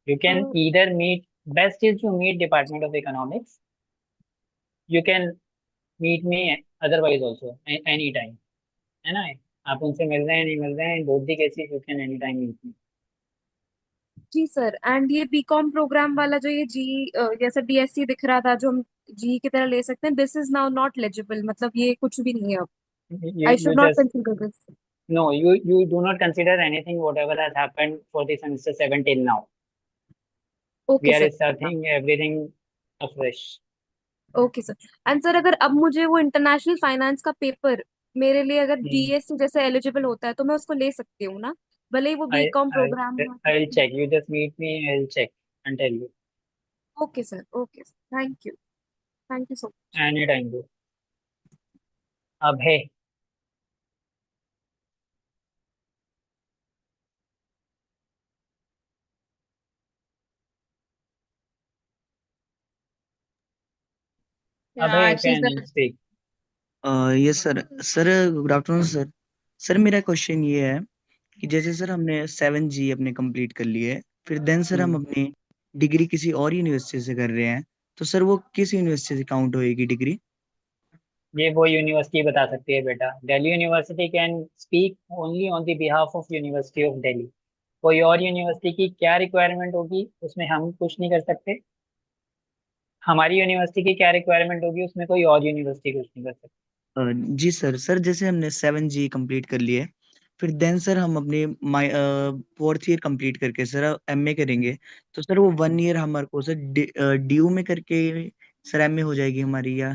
You can either meet, best is to meet department of economics. You can meet me otherwise also any time, है ना। आप उनसे मिल रहे हैं, नहीं मिल रहे हैं, in both the cases you can any time meet me. जी सर, एंड ये बीकॉम प्रोग्राम वाला जो ये जी जैसा डीएससी दिख रहा था जो हम जी की तरह ले सकते हैं, this is now not legible, मतलब ये कुछ भी नहीं है अब। आई You should not just, consider this. no, you do not consider anything whatever has happened for the semester 7 till now. We okay are sir. starting everything afresh. Okay sir. And sir अगर अब मुझे वो international finance का paper मेरे लिए अगर Hmm. DSC जैसे eligible होता है तो मैं उसको ले सकती हूँ ना, भले ही वो I बीकॉम I प्रोग्राम हो। I'll check. You just meet me. I'll check and tell you okay sir, okay sir, thank you so much. anytime. Bro. अब है। अब है, Yeah, you actually, can speak. Yes sir. Sir good afternoon sir. Sir मेरा question ये है कि जैसे sir हमने 7G अपने कंप्लीट कर लिए है, फिर देन सर हम Hmm. अपनी डिग्री किसी और यूनिवर्सिटी से कर रहे हैं, तो सर वो किस यूनिवर्सिटी से काउंट होएगी डिग्री? ये वो यूनिवर्सिटी बता सकती है बेटा। Delhi university can speak only on the behalf of university of Delhi. कोई और यूनिवर्सिटी की क्या रिक्वायरमेंट होगी उसमें हम कुछ नहीं कर सकते। हमारी यूनिवर्सिटी की क्या रिक्वायरमेंट होगी उसमें कोई और यूनिवर्सिटी कुछ नहीं कर सकती। जी सर। सर जैसे हमने 7G कंप्लीट कर लिए, फिर देन सर हम अपने माई 4th ईयर कंप्लीट करके सर एमए करेंगे, तो सर वो 1 ईयर हमारे को सर ड्यू में करके सर एमए हो जाएगी हमारी, या?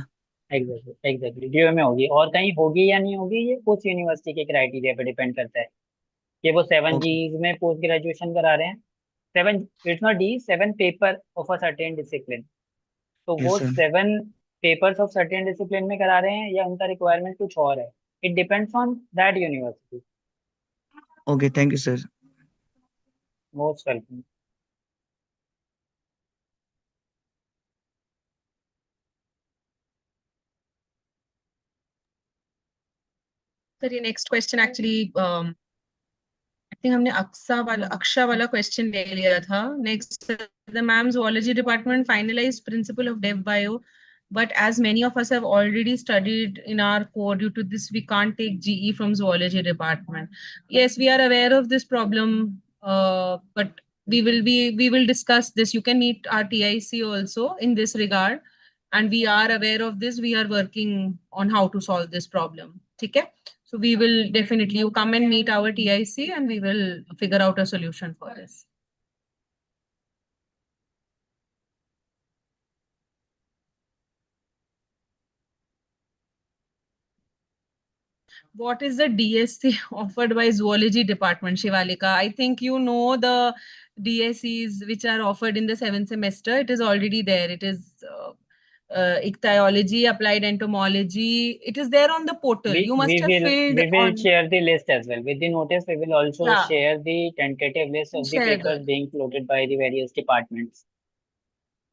एग्जैक्टली एग्जैक्टली, डीओ में होगी, और कहीं होगी या नहीं होगी ये कुछ यूनिवर्सिटी के क्राइटेरिया पे डिपेंड करता है कि वो 7 जी ओके। में पोस्ट ग्रेजुएशन करा रहे हैं। 7, it's not D, 7 paper of a certain discipline. तो यस वो sir. 7 papers of certain discipline में करा रहे हैं या उनका रिक्वायरमेंट कुछ और है। It depends on that university. Okay, thank you sir. Most welcome. Sir ये next question actually I think हमने अक्षा वाला क्वेश्चन ले लिया था। Next, the ma'am zoology department finalized principle of dev bio, but as many of us have already studied in our core, due to this we can't take GE from zoology department. Yes, we are aware of this problem, but we will discuss this. You can meet our TIC also in this regard, and we are aware of this. We are working on how to solve this problem. ठीक है? So we will definitely, you come and meet our TIC and we will figure out a solution for this. What is the DSC offered by zoology department, Shivalika? I think you know the DSCs which are offered in the 7th semester. It is already there. It is ichthyology, applied entomology. It is there on the portal. we You we must have will filled we will on. share the list as well with the notice. We will also Yeah, share the tentative list of the share papers the being floated by the various departments.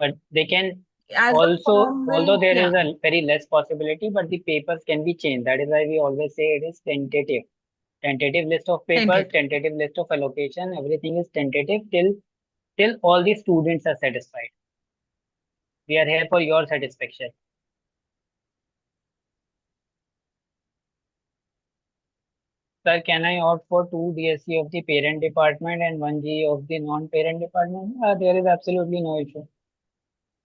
But they can as the also, form although will, there yeah, is a very less possibility, but the papers can be changed. That is why we always say it is tentative. Tentative list of papers, tentative. tentative list of allocation, everything is tentative till all the students are satisfied. We are here for your satisfaction. Sir, can I opt for 2 DSC of the parent department and 1 GE of the non-parent department? There is absolutely no issue.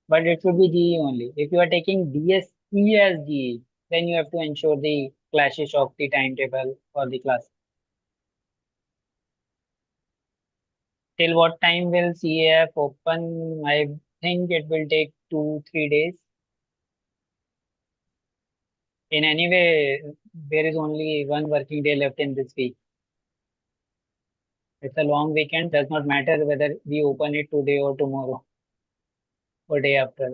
But it should be GE only. If you are taking DSE as GE, then you have to ensure the clashes of the timetable for the class. Till what time will CAF open? I think it will take 2-3 days. In any way, there is only one working day left in this week. It's a long weekend. Does not matter whether we open it today or tomorrow or day after.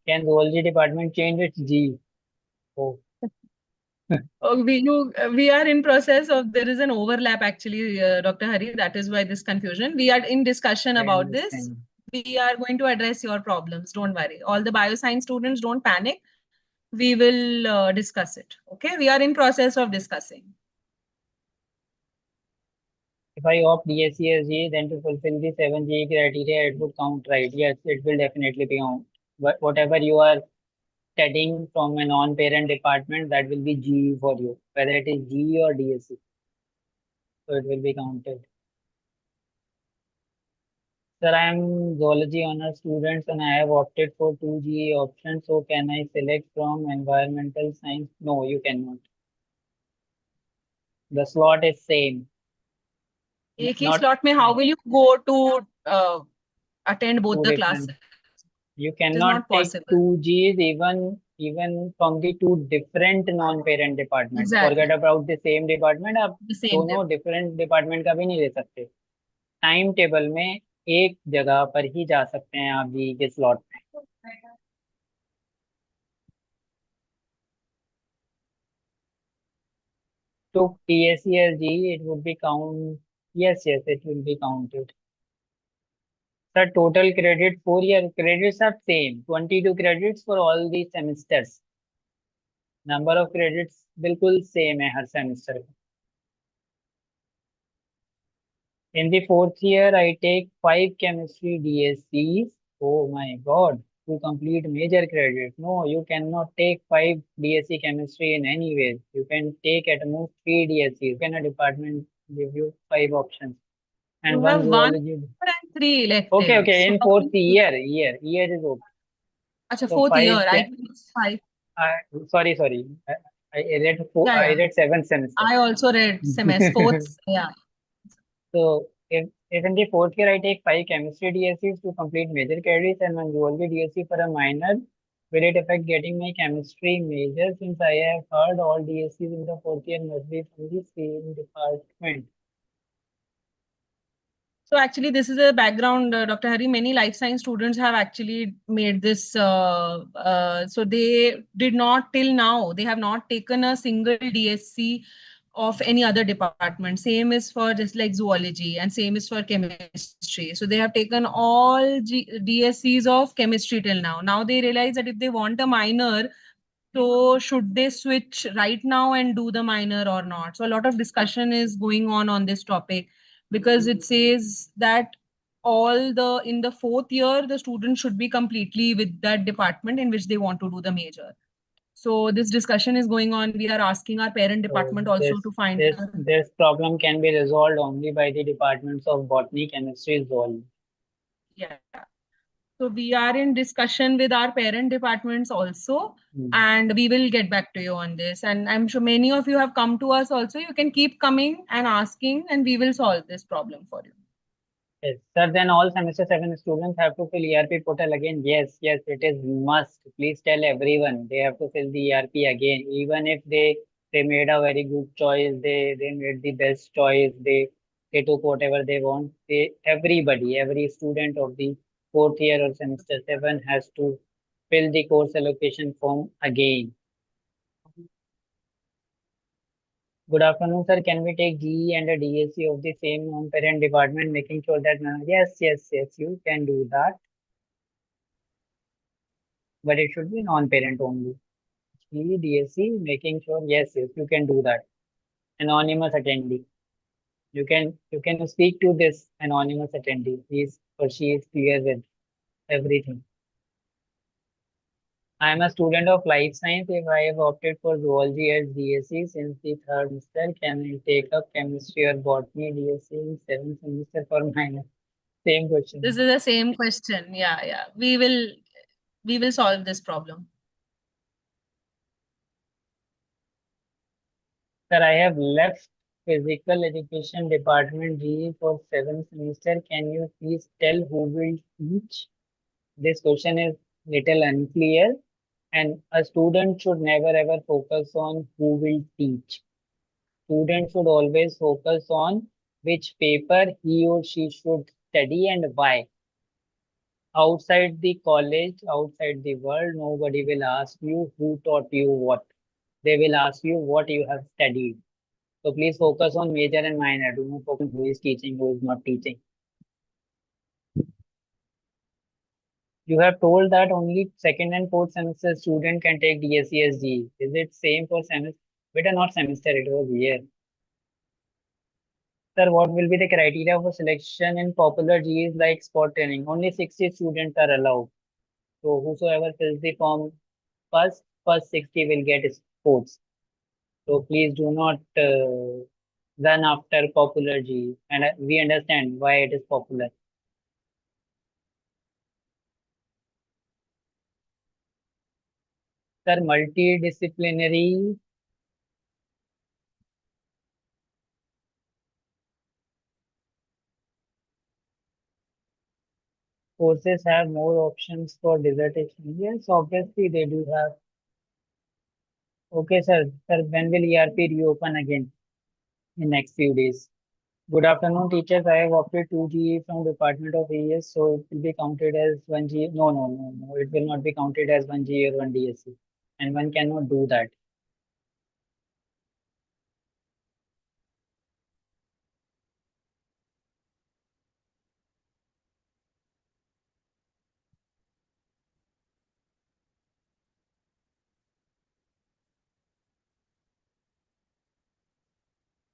Can zoology department change its G? Oh, We are in process of, there is an overlap actually, Dr. Hari. That is why this confusion. We are in discussion I about this. understand. We are going to address your problems. Don't worry. All the bioscience students, don't panic. We will discuss it. Okay. We are in process of discussing. If I opt DSCSG, then to fulfill the 7G criteria, it would count, right? Yes, it will definitely be count. But whatever you are studying from a non-parent department, that will be G for you, whether it is G or DSC. So it will be counted. Sir, I am zoology honor students and I have opted for 2G options. So can I select from environmental science? No, you cannot. The slot is same. एक ही Not slot में, how will you go to attend both two the different. classes? You It is cannot not take possible. 2Gs even from the two different non-parent departments. Exactly. Forget about the same department. आप The same दोनों different department का भी नहीं ले सकते. Time table में एक जगह पर ही जा सकते हैं आप जी के स्लॉट में. So TSCSG, it would be count. Yes, it will be counted. The total credit 4 year credits are same. 22 credits for all the semesters. Number of credits बिल्कुल same है हर semester का. In the 4th year, I take 5 chemistry DSCs. Oh my God, to complete major credit. No, you cannot take 5 DSC chemistry in any way. You can take at most 3 DSCs. Can a department give you 5 options? And You one have 1 zoology. and 3 Okay, electives. okay. So In how will fourth you- year is okay. Acha, So 4th year. five. I think it's 5. Sorry. I read four. Yeah, I yeah. read 7th semester. I also read semester 4th. Yeah. So if in the 4th year I take 5 chemistry DSCs to complete major credits and one zoology DSC for a minor, will it affect getting my chemistry major since I have heard all DSCs in the 4th year must be from the same department? So actually, this is a background, Dr. Hari. Many life science students have actually made this. So they did not till now. They have not taken a single DSC of any other department. Same is for just like zoology, and same is for chemistry. So they have taken all DSCs of chemistry till now. Now they realize that if they want a minor, so should they switch right now and do the minor or not? So a lot of discussion is going on this topic, because it says that all the in the 4th year the student should be completely with that department in which they want to do the major. So this discussion is going on. We are asking our parent So department also to find this problem can be resolved only by the departments of botany, chemistry, zoology. yeah. So we are in discussion with our parent departments also, and we will get back to you on this. And I'm sure many of you have come to us also. You can keep coming and asking, and we will solve this problem for you. Yes, sir. Then all semester 7 students have to fill ERP portal again. Yes, it is must. Please tell everyone they have to fill the ERP again. Even if they made a very good choice, they made the best choice. They took whatever they want. Every student of the 4th year or semester 7 has to fill the course allocation form again. Good afternoon, sir. Can we take GE and a DSC of the same non-parent department, making sure that yes, you can do that, but it should be non-parent only. GE, DSC, making sure yes, you can do that. Anonymous attendee. You can speak to this anonymous attendee. He's or she is clear with everything. I am a student of life science. If I have opted for zoology as DSC since the 3rd semester, can I take up chemistry or botany DSC in 7th semester for minor? Same question. This is the same question. Yeah. We will solve this problem. Sir, I have left physical education department GE for 7th semester. Can you please tell who will teach? This question is little unclear, and a student should never ever focus on who will teach. Student should always focus on which paper he or she should study and why. Outside the college, outside the world, nobody will ask you who taught you what. They will ask you what you have studied. So please focus on major and minor. Do not focus on who is teaching, who is not teaching. You have told that only second and fourth semester student can take DSCSG. Is it same for semester? Better not semester, it was year. Sir, what will be the criteria for selection in popular GEs like spot training? Only 60 students are allowed. So whosoever fills the form first 60 will get sports. So please do not run after popular GE. And we understand why it is popular. Sir, multidisciplinary courses have more options for dissertation. Yes, obviously they do have. Okay, sir. Sir, when will ERP reopen again? In next few days. Good afternoon, teachers. I have opted 2 GE from Department of AS, so it will be counted as 1 GE. No, no, no, no. It will not be counted as 1 GE or 1 DSC. And one cannot do that.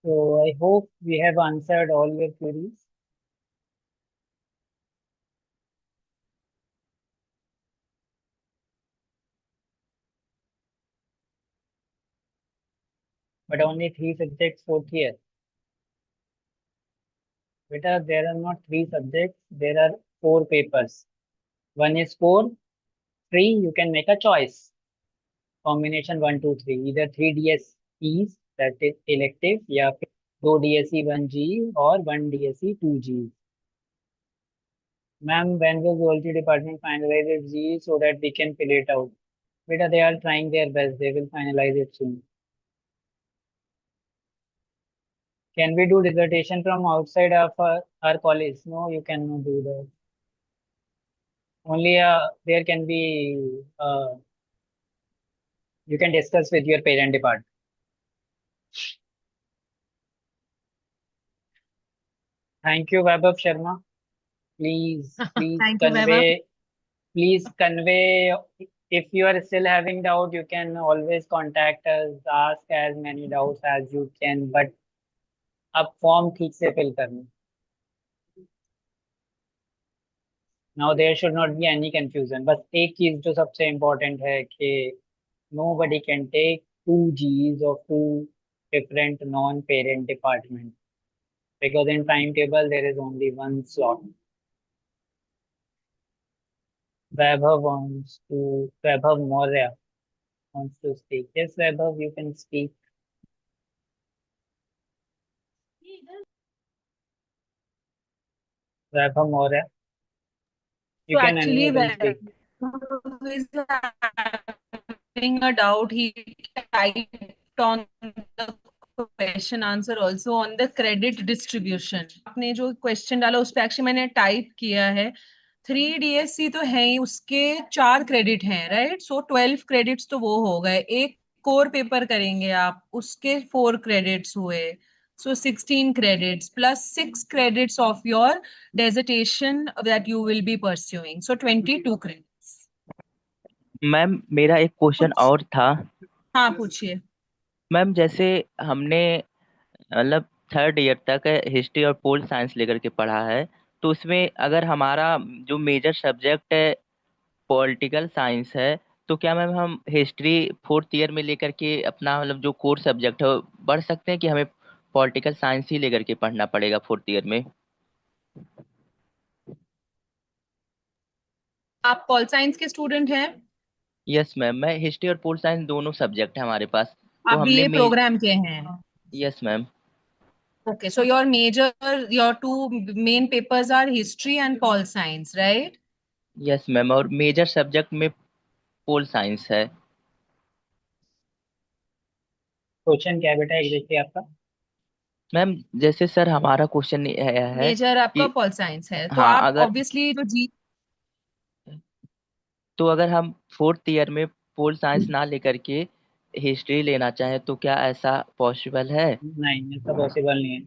So I hope we have answered all your queries. But only 3 subjects fourth year. Beta, there are not 3 subjects, there are 4 papers. One is 4, 3, you can make a choice. Combination 1, 2, 3. Either 3 DSEs, that is elective, या फिर 2 DSE 1 GE or 1 DSE 2 GE. Ma'am, when will zoology department finalize its GE so that we can fill it out? Beta, they are trying their best. They will finalize it soon. Can we do dissertation from outside of our college? No, you cannot do that. Only there can be, you can discuss with your parent department. Thank you, Vaibhav Sharma. Please Thank you, Vaibhav. convey. If you are still having doubt, you can always contact us, ask as many doubts as you can, but अब form ठीक से fill करना. Now there should not be any confusion. बस एक चीज जो सबसे important है कि nobody can take 2 Gs of 2 different non-parent departments because in timetable there is only one slot. Vaibhav Maurya wants to speak. Yes, Vaibhav, you can speak. Vaibhav Maurya, you So can actually, unmute and speak. Vaibhav is having a doubt. He typed on the question answer also on the credit distribution. आपने जो question डाला उस पे actually मैंने type किया है. 3 DSC तो है ही, उसके 4 क्रेडिट हैं, राइट? सो 12 क्रेडिट्स तो वो हो गए. एक कोर पेपर करेंगे आप, उसके 4 क्रेडिट्स हुए. So 16 credits plus 6 credits of your dissertation that you will be pursuing. So 22 credits. Ma'am मेरा एक क्वेश्चन और था. हाँ, पूछिए. मैम जैसे हमने मतलब थर्ड ईयर तक हिस्ट्री और पोल साइंस लेकर के पढ़ा है, तो उसमें अगर हमारा जो मेजर सब्जेक्ट है पॉलिटिकल साइंस है, तो क्या मैम हम हिस्ट्री फोर्थ ईयर में लेकर के अपना मतलब जो कोर सब्जेक्ट है वो पढ़ सकते हैं कि हमें पॉलिटिकल साइंस ही लेकर के पढ़ना पड़ेगा फोर्थ ईयर में? आप पॉल साइंस के स्टूडेंट हैं? यस मैम, मैं हिस्ट्री और पोल साइंस दोनों सब्जेक्ट है हमारे पास, तो आप हमने बीए प्रोग्राम के हैं? Yes, ma'am. Okay, so your two main papers are history and pol science, right? Yes, ma'am. और मेजर सब्जेक्ट में पोल साइंस है। क्वेश्चन क्या है बेटा एग्जैक्टली आपका? मैम जैसे सर हमारा क्वेश्चन है मेजर आपका कि पॉल साइंस है, तो हाँ आप अगर ऑब्वियसली जो जी तो अगर हम फोर्थ ईयर में पोल साइंस ना लेकर के हिस्ट्री लेना चाहें तो क्या ऐसा पॉसिबल है? नहीं, ऐसा पॉसिबल नहीं है।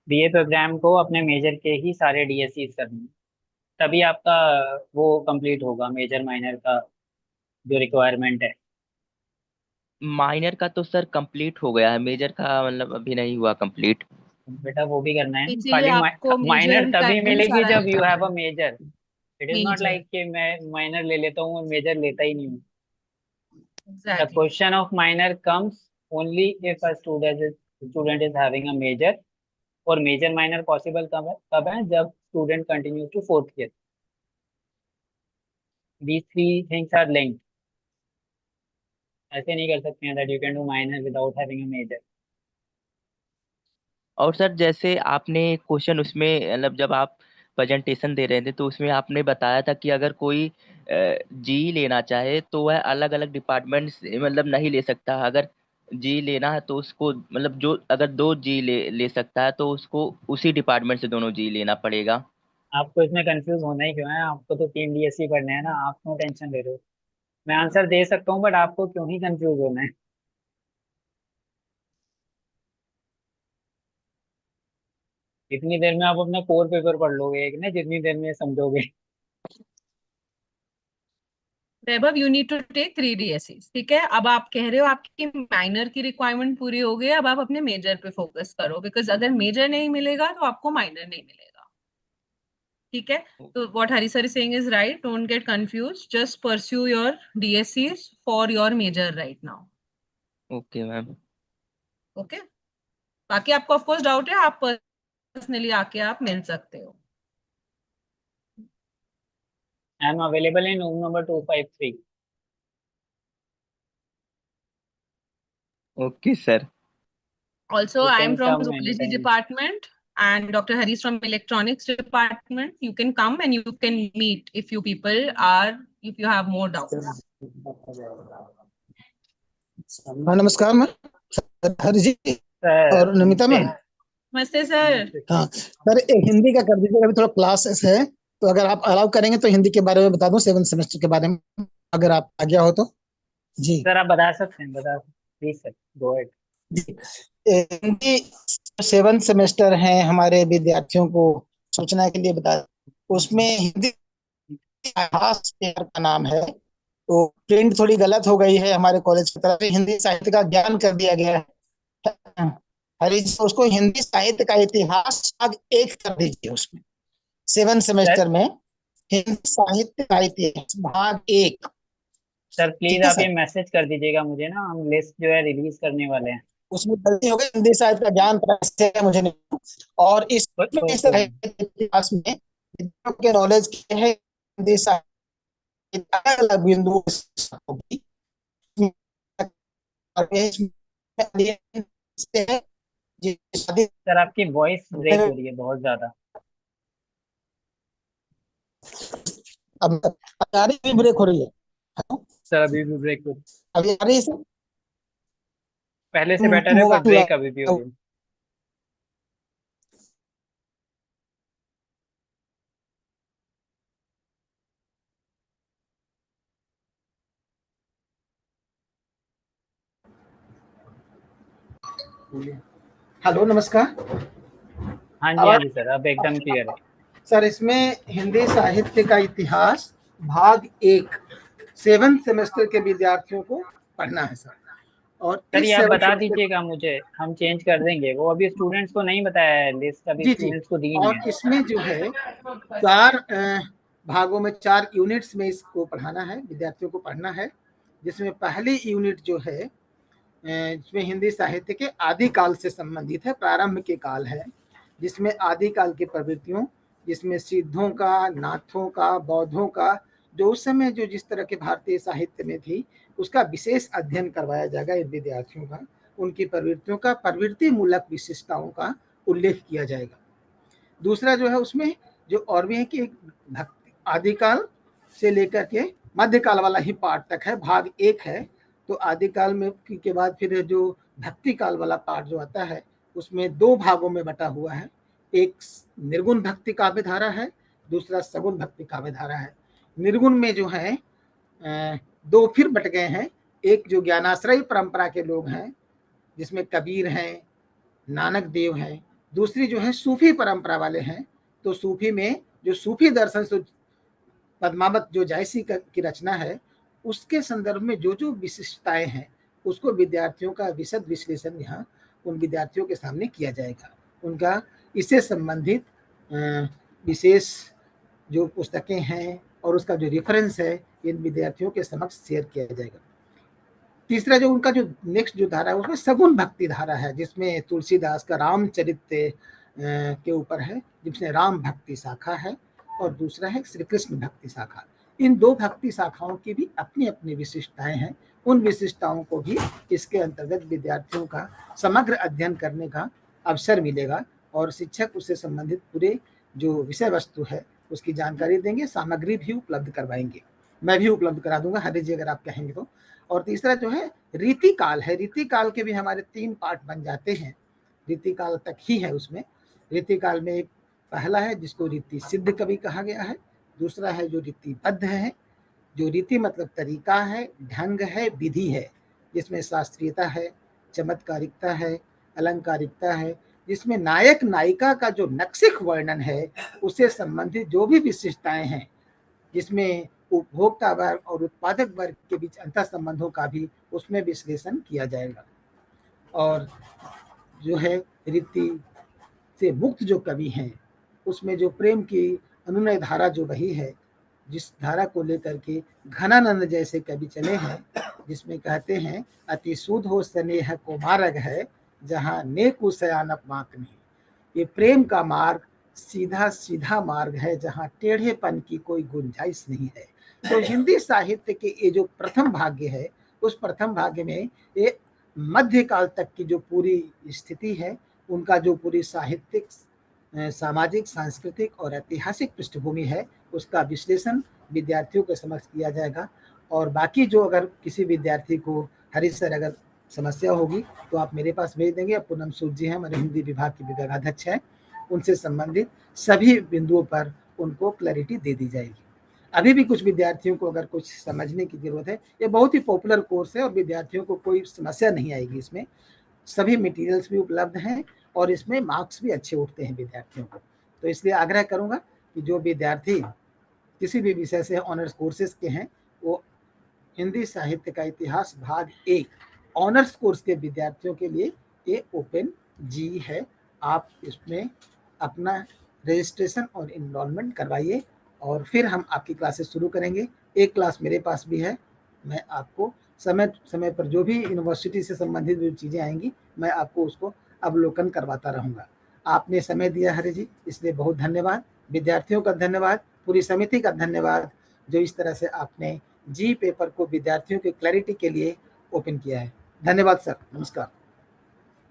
बीए प्रोग्राम को अपने मेजर के ही सारे डीएससीज करने हैं, तभी आपका वो कंप्लीट होगा मेजर माइनर का जो रिक्वायरमेंट है। माइनर का तो सर कंप्लीट हो गया है, मेजर का मतलब अभी नहीं हुआ कंप्लीट। बेटा वो भी करना है ना, इसीलिए खाली आपको माइनर मेजर का तभी ही मिलेगी सारा जब you have a major. It is not major like कि मैं माइनर ले लेता हूँ और मेजर लेता ही नहीं हूँ। The exactly. Question of minor comes only if a student is having a major. और मेजर माइनर पॉसिबल कब है जब student continue to fourth year. These three things are linked. ऐसे नहीं कर सकते हैं that you can do minor without having a major. और सर जैसे आपने क्वेश्चन उसमें मतलब जब आप प्रेजेंटेशन दे रहे थे तो उसमें आपने बताया था कि अगर कोई जी लेना चाहे तो वह अलग अलग डिपार्टमेंट से मतलब नहीं ले सकता। अगर जी लेना है तो उसको मतलब जो अगर दो जी ले सकता है तो उसको उसी डिपार्टमेंट से दोनों जी लेना पड़ेगा। आपको इसमें कंफ्यूज होना ही क्यों है? आपको तो 3 डीएससी पढ़ने हैं ना, आप क्यों टेंशन ले रहे हो? मैं आंसर दे सकता हूँ बट आपको क्यों ही कंफ्यूज होना है? इतनी देर में आप अपना कोर पेपर पढ़ लोगे एक ना, जितनी देर में समझोगे। Vaibhav, you need to take 3 DSEs, ठीक है? अब आप कह रहे हो आपकी माइनर की रिक्वायरमेंट पूरी हो गई, अब आप अपने मेजर पे फोकस करो, बिकॉज अगर मेजर नहीं मिलेगा तो आपको माइनर नहीं मिलेगा, ठीक है? तो what Hari sir is saying is right, don't get confuse, just pursue your DSEs for your major right now. Okay ma'am. Okay, बाकी आपको ऑफ कोर्स डाउट है, आप पर्सनली आके आप मिल सकते हो। I am available in room number 253। Okay sir. Also, you I am can from come any zoology time. department and Dr. Hari is from electronics department. You can come and you can meet if you people are, if you have more doubts. हाँ नमस्कार ma'am, Hari ji sir और नमिता नमस्ते। Ma'am. नमस्ते sir. हाँ sir, एक हिंदी का कर दीजिएगा, अभी थोड़ा क्लासेस है, तो अगर आप अलाउ करेंगे तो हिंदी के बारे में बता दूं, 7th सेमेस्टर के बारे में, अगर आप आ गया हो तो। जी सर आप बता सकते हैं, बता प्लीज सर, गो अहेड। जी। हिंदी 7th सेमेस्टर है हमारे विद्यार्थियों को सूचना के लिए बता, उसमें हिंदी इतिहास पेपर का नाम है, तो प्रिंट थोड़ी गलत हो गई है हमारे कॉलेज की तरफ से, हिंदी साहित्य का ज्ञान कर दिया गया है। हरी जी, उसको हिंदी साहित्य का इतिहास भाग 1 कर दीजिए, उसमें 7th सेमेस्टर सर में हिंदी साहित्य का इतिहास भाग 1। सर प्लीज ठीक है आप ये सर, मैसेज कर दीजिएगा मुझे ना, हम लिस्ट जो है रिलीज करने वाले हैं। उसमें गलती हो गई, हिंदी साहित्य का ज्ञान कैसे है मुझे नहीं पता। और इसमें इस कोई नहीं। साहित्य के इतिहास में विद्यार्थियों के नॉलेज के है हिंदी साहित्य अलग अलग बिंदु होगी, जी शादी। सर आपकी वॉइस ब्रेक हो रही है बहुत ज्यादा। अब आ रही है, ब्रेक हो रही है। हेलो? सर अभी भी ब्रेक हो रही है। अभी आ रही है सर? पहले से बेटर है होगा पर ब्रेक अभी भी हो रही है। हेलो नमस्कार। हाँ जी हाँ आवाज जी सर, अब एकदम क्लियर है। सर, इसमें हिंदी साहित्य का इतिहास भाग 1 7th सेमेस्टर के विद्यार्थियों को पढ़ना है सर। और सर ये इस आप सेवन बता सेमेस्टर दीजिएगा मुझे, हम चेंज कर देंगे। वो अभी स्टूडेंट्स को नहीं बताया है, लिस्ट अभी जी जी, स्टूडेंट्स को दी नहीं और है। इसमें जो है 4 भागों में 4 यूनिट्स में इसको पढ़ाना है, विद्यार्थियों को पढ़ना है, जिसमें पहली यूनिट जो है जिसमें हिंदी साहित्य के आदि काल से संबंधित है, प्रारंभ के काल है, जिसमें आदि काल की प्रवृत्तियों, जिसमें सिद्धों का, नाथों का, बौद्धों का, जो उस समय जो जिस तरह के भारतीय साहित्य में थी, उसका विशेष अध्ययन करवाया जाएगा इन विद्यार्थियों का। उनकी प्रवृत्तियों का प्रवृत्ति मूलक विशेषताओं का उल्लेख किया जाएगा। दूसरा जो है उसमें जो और भी है कि भक्ति आदिकाल से लेकर के मध्यकाल वाला ही पार्ट तक है, भाग 1 है। तो आदिकाल में के बाद फिर जो भक्ति काल वाला पार्ट जो आता है उसमें 2 भागों में बटा हुआ है। एक निर्गुण भक्ति काव्य धारा है, दूसरा सगुण भक्ति काव्य धारा है। निर्गुण में जो है 2 फिर बट गए हैं। एक जो ज्ञानाश्रयी परंपरा के लोग हैं जिसमें कबीर हैं, नानक देव हैं। दूसरी जो है सूफी परंपरा वाले हैं। तो सूफी में जो सूफी दर्शन से पद्मावत जो जायसी की रचना है उसके संदर्भ में जो जो विशिष्टताएं हैं उसको विद्यार्थियों का विशद विश्लेषण यहाँ उन विद्यार्थियों के सामने किया जाएगा। उनका इससे संबंधित विशेष जो पुस्तकें हैं और उसका जो रेफरेंस है इन विद्यार्थियों के समक्ष शेयर किया जाएगा। तीसरा जो उनका जो नेक्स्ट जो धारा है उसमें सगुण भक्ति धारा है, जिसमें तुलसीदास का रामचरित्र के ऊपर है, जिसमें राम भक्ति शाखा है और दूसरा है श्री कृष्ण भक्ति शाखा। इन 2 भक्ति शाखाओं की भी अपनी अपनी विशिष्टताएं हैं। उन विशिष्टताओं को भी इसके अंतर्गत विद्यार्थियों का समग्र अध्ययन करने का अवसर मिलेगा और शिक्षक उससे संबंधित पूरे जो विषय वस्तु है उसकी जानकारी देंगे, सामग्री भी उपलब्ध करवाएंगे। मैं भी उपलब्ध करा दूंगा हरि जी अगर आप कहेंगे तो। और तीसरा जो है रीति काल है। रीति काल के भी हमारे 3 पार्ट बन जाते हैं, रीति काल तक ही है उसमें। रीति काल में एक पहला है जिसको रीति सिद्ध कवि कहा गया है, दूसरा है जो रीतिबद्ध है, जो रीति मतलब तरीका है, ढंग है, विधि है, जिसमें शास्त्रीयता है, चमत्कारिकता है, अलंकारिकता है, जिसमें नायक नायिका का जो नक्सिक वर्णन है उससे संबंधित जो भी विशिष्टताएं हैं, जिसमें उपभोक्ता वर्ग और उत्पादक वर्ग के बीच अंतर संबंधों का भी उसमें विश्लेषण किया जाएगा। और जो है रीति से मुक्त जो कवि हैं उसमें जो प्रेम की अनुनय धारा जो वही है, जिस धारा को लेकर के घनानंद जैसे कवि चले हैं, जिसमें कहते हैं अति सुध हो स्नेह को मार्ग है जहाँ नेक सयानप माक नहीं। ये प्रेम का मार्ग सीधा सीधा मार्ग है जहाँ टेढ़ेपन की कोई गुंजाइश नहीं है। तो हिंदी साहित्य के ये जो प्रथम भाग्य है उस प्रथम भाग्य में ये मध्यकाल तक की जो पूरी स्थिति है उनका जो पूरी साहित्यिक, सामाजिक, सांस्कृतिक और ऐतिहासिक पृष्ठभूमि है उसका विश्लेषण विद्यार्थियों के समक्ष किया जाएगा। और बाकी जो अगर किसी विद्यार्थी को हरी सर अगर समस्या होगी तो आप मेरे पास भेज देंगे। पूनम सूद जी हैं, हमारे हिंदी विभाग के विभागाध्यक्ष हैं, उनसे संबंधित सभी बिंदुओं पर उनको क्लैरिटी दे दी जाएगी। अभी भी कुछ विद्यार्थियों को अगर कुछ समझने की जरूरत है, ये बहुत ही पॉपुलर कोर्स है और विद्यार्थियों को कोई समस्या नहीं आएगी। इसमें सभी मटेरियल्स भी उपलब्ध हैं और इसमें मार्क्स भी अच्छे उठते हैं विद्यार्थियों को। तो इसलिए आग्रह करूंगा कि जो विद्यार्थी किसी भी विषय से ऑनर्स कोर्सेज के हैं वो हिंदी साहित्य का इतिहास भाग 1 ऑनर्स कोर्स के विद्यार्थियों के लिए ये ओपन जी है। आप इसमें अपना रजिस्ट्रेशन और इनरोलमेंट करवाइए और फिर हम आपकी क्लासेस शुरू करेंगे। एक क्लास मेरे पास भी है, मैं आपको समय समय पर जो भी यूनिवर्सिटी से संबंधित जो चीज़ें आएंगी मैं आपको उसको अवलोकन करवाता रहूँगा। आपने समय दिया हरि जी, इसलिए बहुत धन्यवाद। विद्यार्थियों का धन्यवाद, पूरी समिति का धन्यवाद जो इस तरह से आपने जी पेपर को विद्यार्थियों की क्लैरिटी के लिए ओपन किया है। धन्यवाद सर, नमस्कार।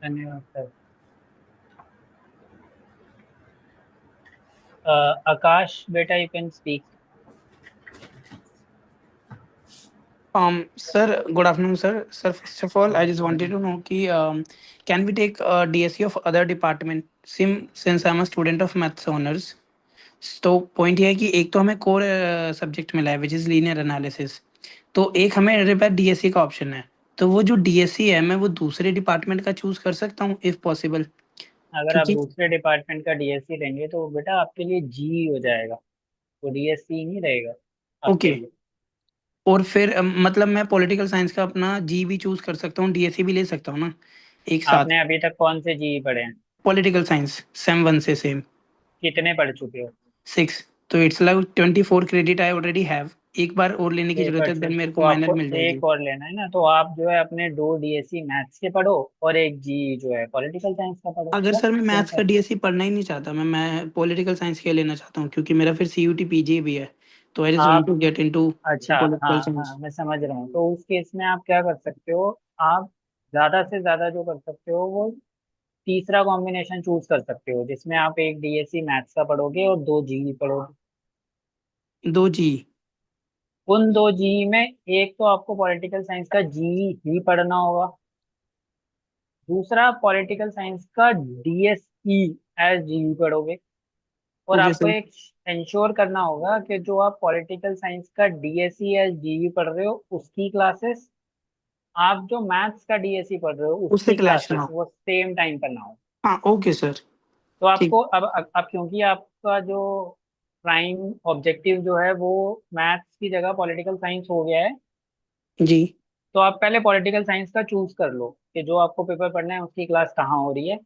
धन्यवाद सर। आकाश बेटा, you can speak. Sir, good afternoon, sir. Sir, first of all, I just wanted to know can we take DSE of other department since I'm a student of maths honors. तो point ये है कि एक तो हमें core subject मिला है which is linear analysis, तो एक हमें मेरे पास डीएससी का ऑप्शन है, तो वो जो डीएससी है मैं वो दूसरे डिपार्टमेंट का चूज कर सकता हूँ इफ पॉसिबल? अगर आप दूसरे डिपार्टमेंट का डीएससी लेंगे तो बेटा आपके लिए जी हो जाएगा, वो डीएससी नहीं रहेगा आपके लिए। और फिर मतलब मैं पॉलिटिकल साइंस का अपना जी भी चूज कर सकता हूँ, डीएससी भी ले सकता हूँ ना एक साथ? आपने अभी तक कौन से जी पढ़े हैं? पॉलिटिकल साइंस सेम 1 से सेम। कितने पढ़ चुके हो? 6। तो it's like 24 credit I already have. एक बार और लेने की जरूरत है, देन मेरे को माइनर मिल जाएगी। एक और लेना है ना, तो आप जो है अपने 2 डीएससी मैथ्स के पढ़ो और एक जी जो है पॉलिटिकल साइंस का पढ़ो। अगर सर मैं मैथ्स का डीएससी पढ़ना ही नहीं चाहता, मैं पॉलिटिकल साइंस के लेना चाहता हूँ क्योंकि मेरा फिर सीयूटी पीजी भी है, तो I just want to get into अच्छा, पॉलिटिकल हाँ साइंस। हाँ मैं समझ रहा हूँ। तो उस केस में आप क्या कर सकते हो, आप ज्यादा से ज्यादा जो कर सकते हो वो तीसरा कॉम्बिनेशन चूज कर सकते हो, जिसमें आप एक डीएससी मैथ्स का पढ़ोगे और दो जीई पढ़ोगे। 2 जी। उन दो जीई में एक तो आपको पॉलिटिकल साइंस का जीई ही पढ़ना होगा, दूसरा पॉलिटिकल साइंस का डीएसई एज जीई पढ़ोगे। और ओके आपको सर। एक इंश्योर करना होगा कि जो आप पॉलिटिकल साइंस का डीएसई एज जीई पढ़ रहे हो उसकी क्लासेस, आप जो मैथ्स का डीएसई पढ़ रहे हो उससे उसकी क्लैश ना क्लासेस हो। वो सेम टाइम पर ना हो। हाँ ओके सर। तो ठीक। आपको अब क्योंकि आपका जो प्राइम ऑब्जेक्टिव जो है वो मैथ्स की जगह पॉलिटिकल साइंस हो गया है, जी। तो आप पहले पॉलिटिकल साइंस का चूज कर लो कि जो आपको पेपर पढ़ना है उसकी क्लास कहाँ हो रही है,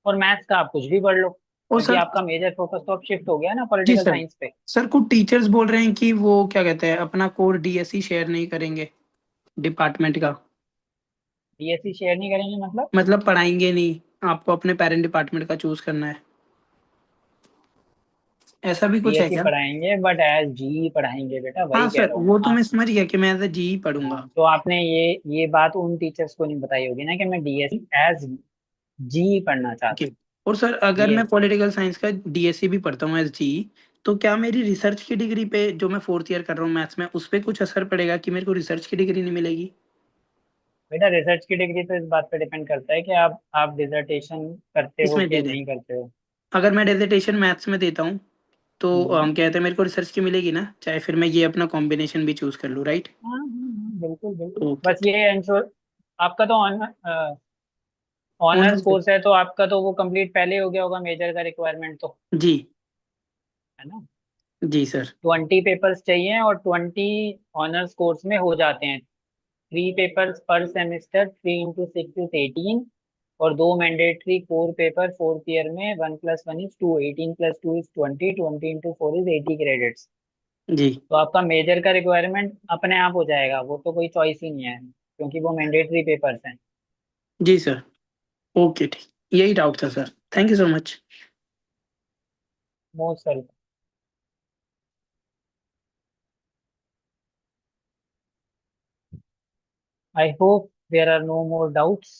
और मैथ्स का आप कुछ भी पढ़ लो, और क्योंकि सर। आपका मेजर फोकस तो अब शिफ्ट हो गया ना जी पॉलिटिकल सर। साइंस पे। सर कुछ टीचर्स बोल रहे हैं कि वो क्या कहते हैं अपना कोड डीएससी शेयर नहीं करेंगे डिपार्टमेंट का। डीएससी शेयर नहीं करेंगे मतलब? मतलब पढ़ाएंगे नहीं, आपको अपने पेरेंट डिपार्टमेंट का चूज करना है, ऐसा भी कुछ है डीएससी क्या? पढ़ाएंगे बट एज जी पढ़ाएंगे बेटा, हाँ वही कह सर रहा हूँ वो तो मैं आप। समझ गया कि मैं एज जी पढ़ूंगा। हाँ, तो आपने ये बात उन टीचर्स को नहीं बताई होगी ना कि मैं डीएससी एज जी पढ़ना चाहता ओके। हूँ। और सर अगर ये मैं पॉलिटिकल साइंस का डीएससी भी पढ़ता हूँ एस जी, तो क्या मेरी रिसर्च की डिग्री पे जो मैं 4th ईयर कर रहा हूँ मैथ्स में उस पे कुछ असर पड़ेगा कि मेरे को रिसर्च की डिग्री नहीं मिलेगी? बेटा, रिसर्च की डिग्री तो इस बात पे डिपेंड करता है कि आप डिसर्टेशन करते हो इसमें कि दे दें। नहीं करते हो। अगर मैं डेजिटेशन मैथ्स में देता हूँ तो हम्म। हम कहते हैं मेरे को रिसर्च की मिलेगी ना, चाहे फिर मैं ये अपना कॉम्बिनेशन भी चूज कर लूँ, राइट? हाँ हाँ हाँ, बिल्कुल बिल्कुल, ओके। बस ये इंश्योर। आपका तो ऑनर्स ऑनर्स। कोर्स है तो आपका तो वो कंप्लीट पहले हो गया होगा मेजर का रिक्वायरमेंट तो, जी। है ना? जी सर। 20 पेपर्स चाहिए और 20 ऑनर्स कोर्स में हो जाते हैं। 3 पेपर्स पर सेमेस्टर, 3 into 6 is 18, और दो mandatory core paper 4th year में, 1+1 is 2, 18+2 is 20, 20 into 4 is 80 credits. जी। तो आपका मेजर का रिक्वायरमेंट अपने आप हो जाएगा, वो तो कोई चॉइस ही नहीं है क्योंकि वो मैंडेटरी पेपर्स हैं। जी सर। ओके ठीक, यही डाउट था sir, thank you so much. Most welcome. I hope there are no more doubts.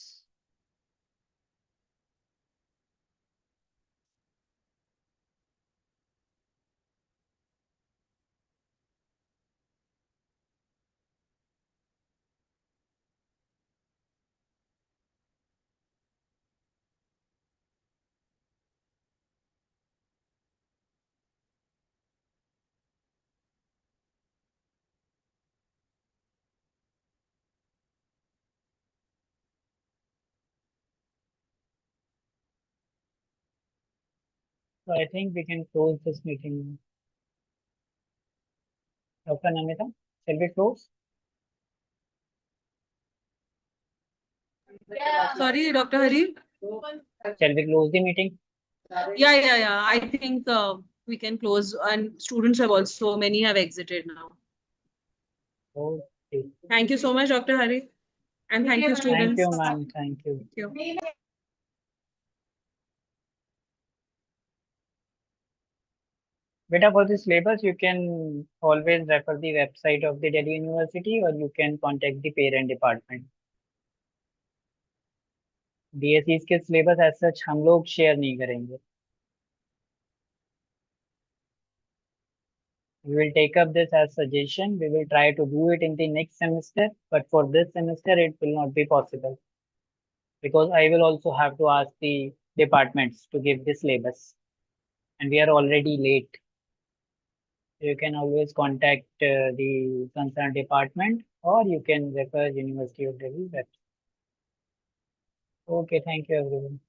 So I think we can close this meeting. Dr. Namita, shall we close? Sorry, Dr. Hari. Shall we close the meeting? Yeah. I think we can close, and students have also, many have exited now. Okay. Thank you so much, Dr. Hari. And thank you, Thank students. you, ma'am. Thank you. Thank you. Beta, for the syllabus, you can always refer the website of the Delhi University or you can contact the parent department. DSEs के syllabus as such हम लोग share नहीं करेंगे. We will take up this as suggestion. We will try to do it in the next semester, but for this semester it will not be possible because I will also have to ask the departments to give the syllabus, and we are already late. You can always contact the concerned department or you can refer University of Delhi website. Okay, thank you everyone.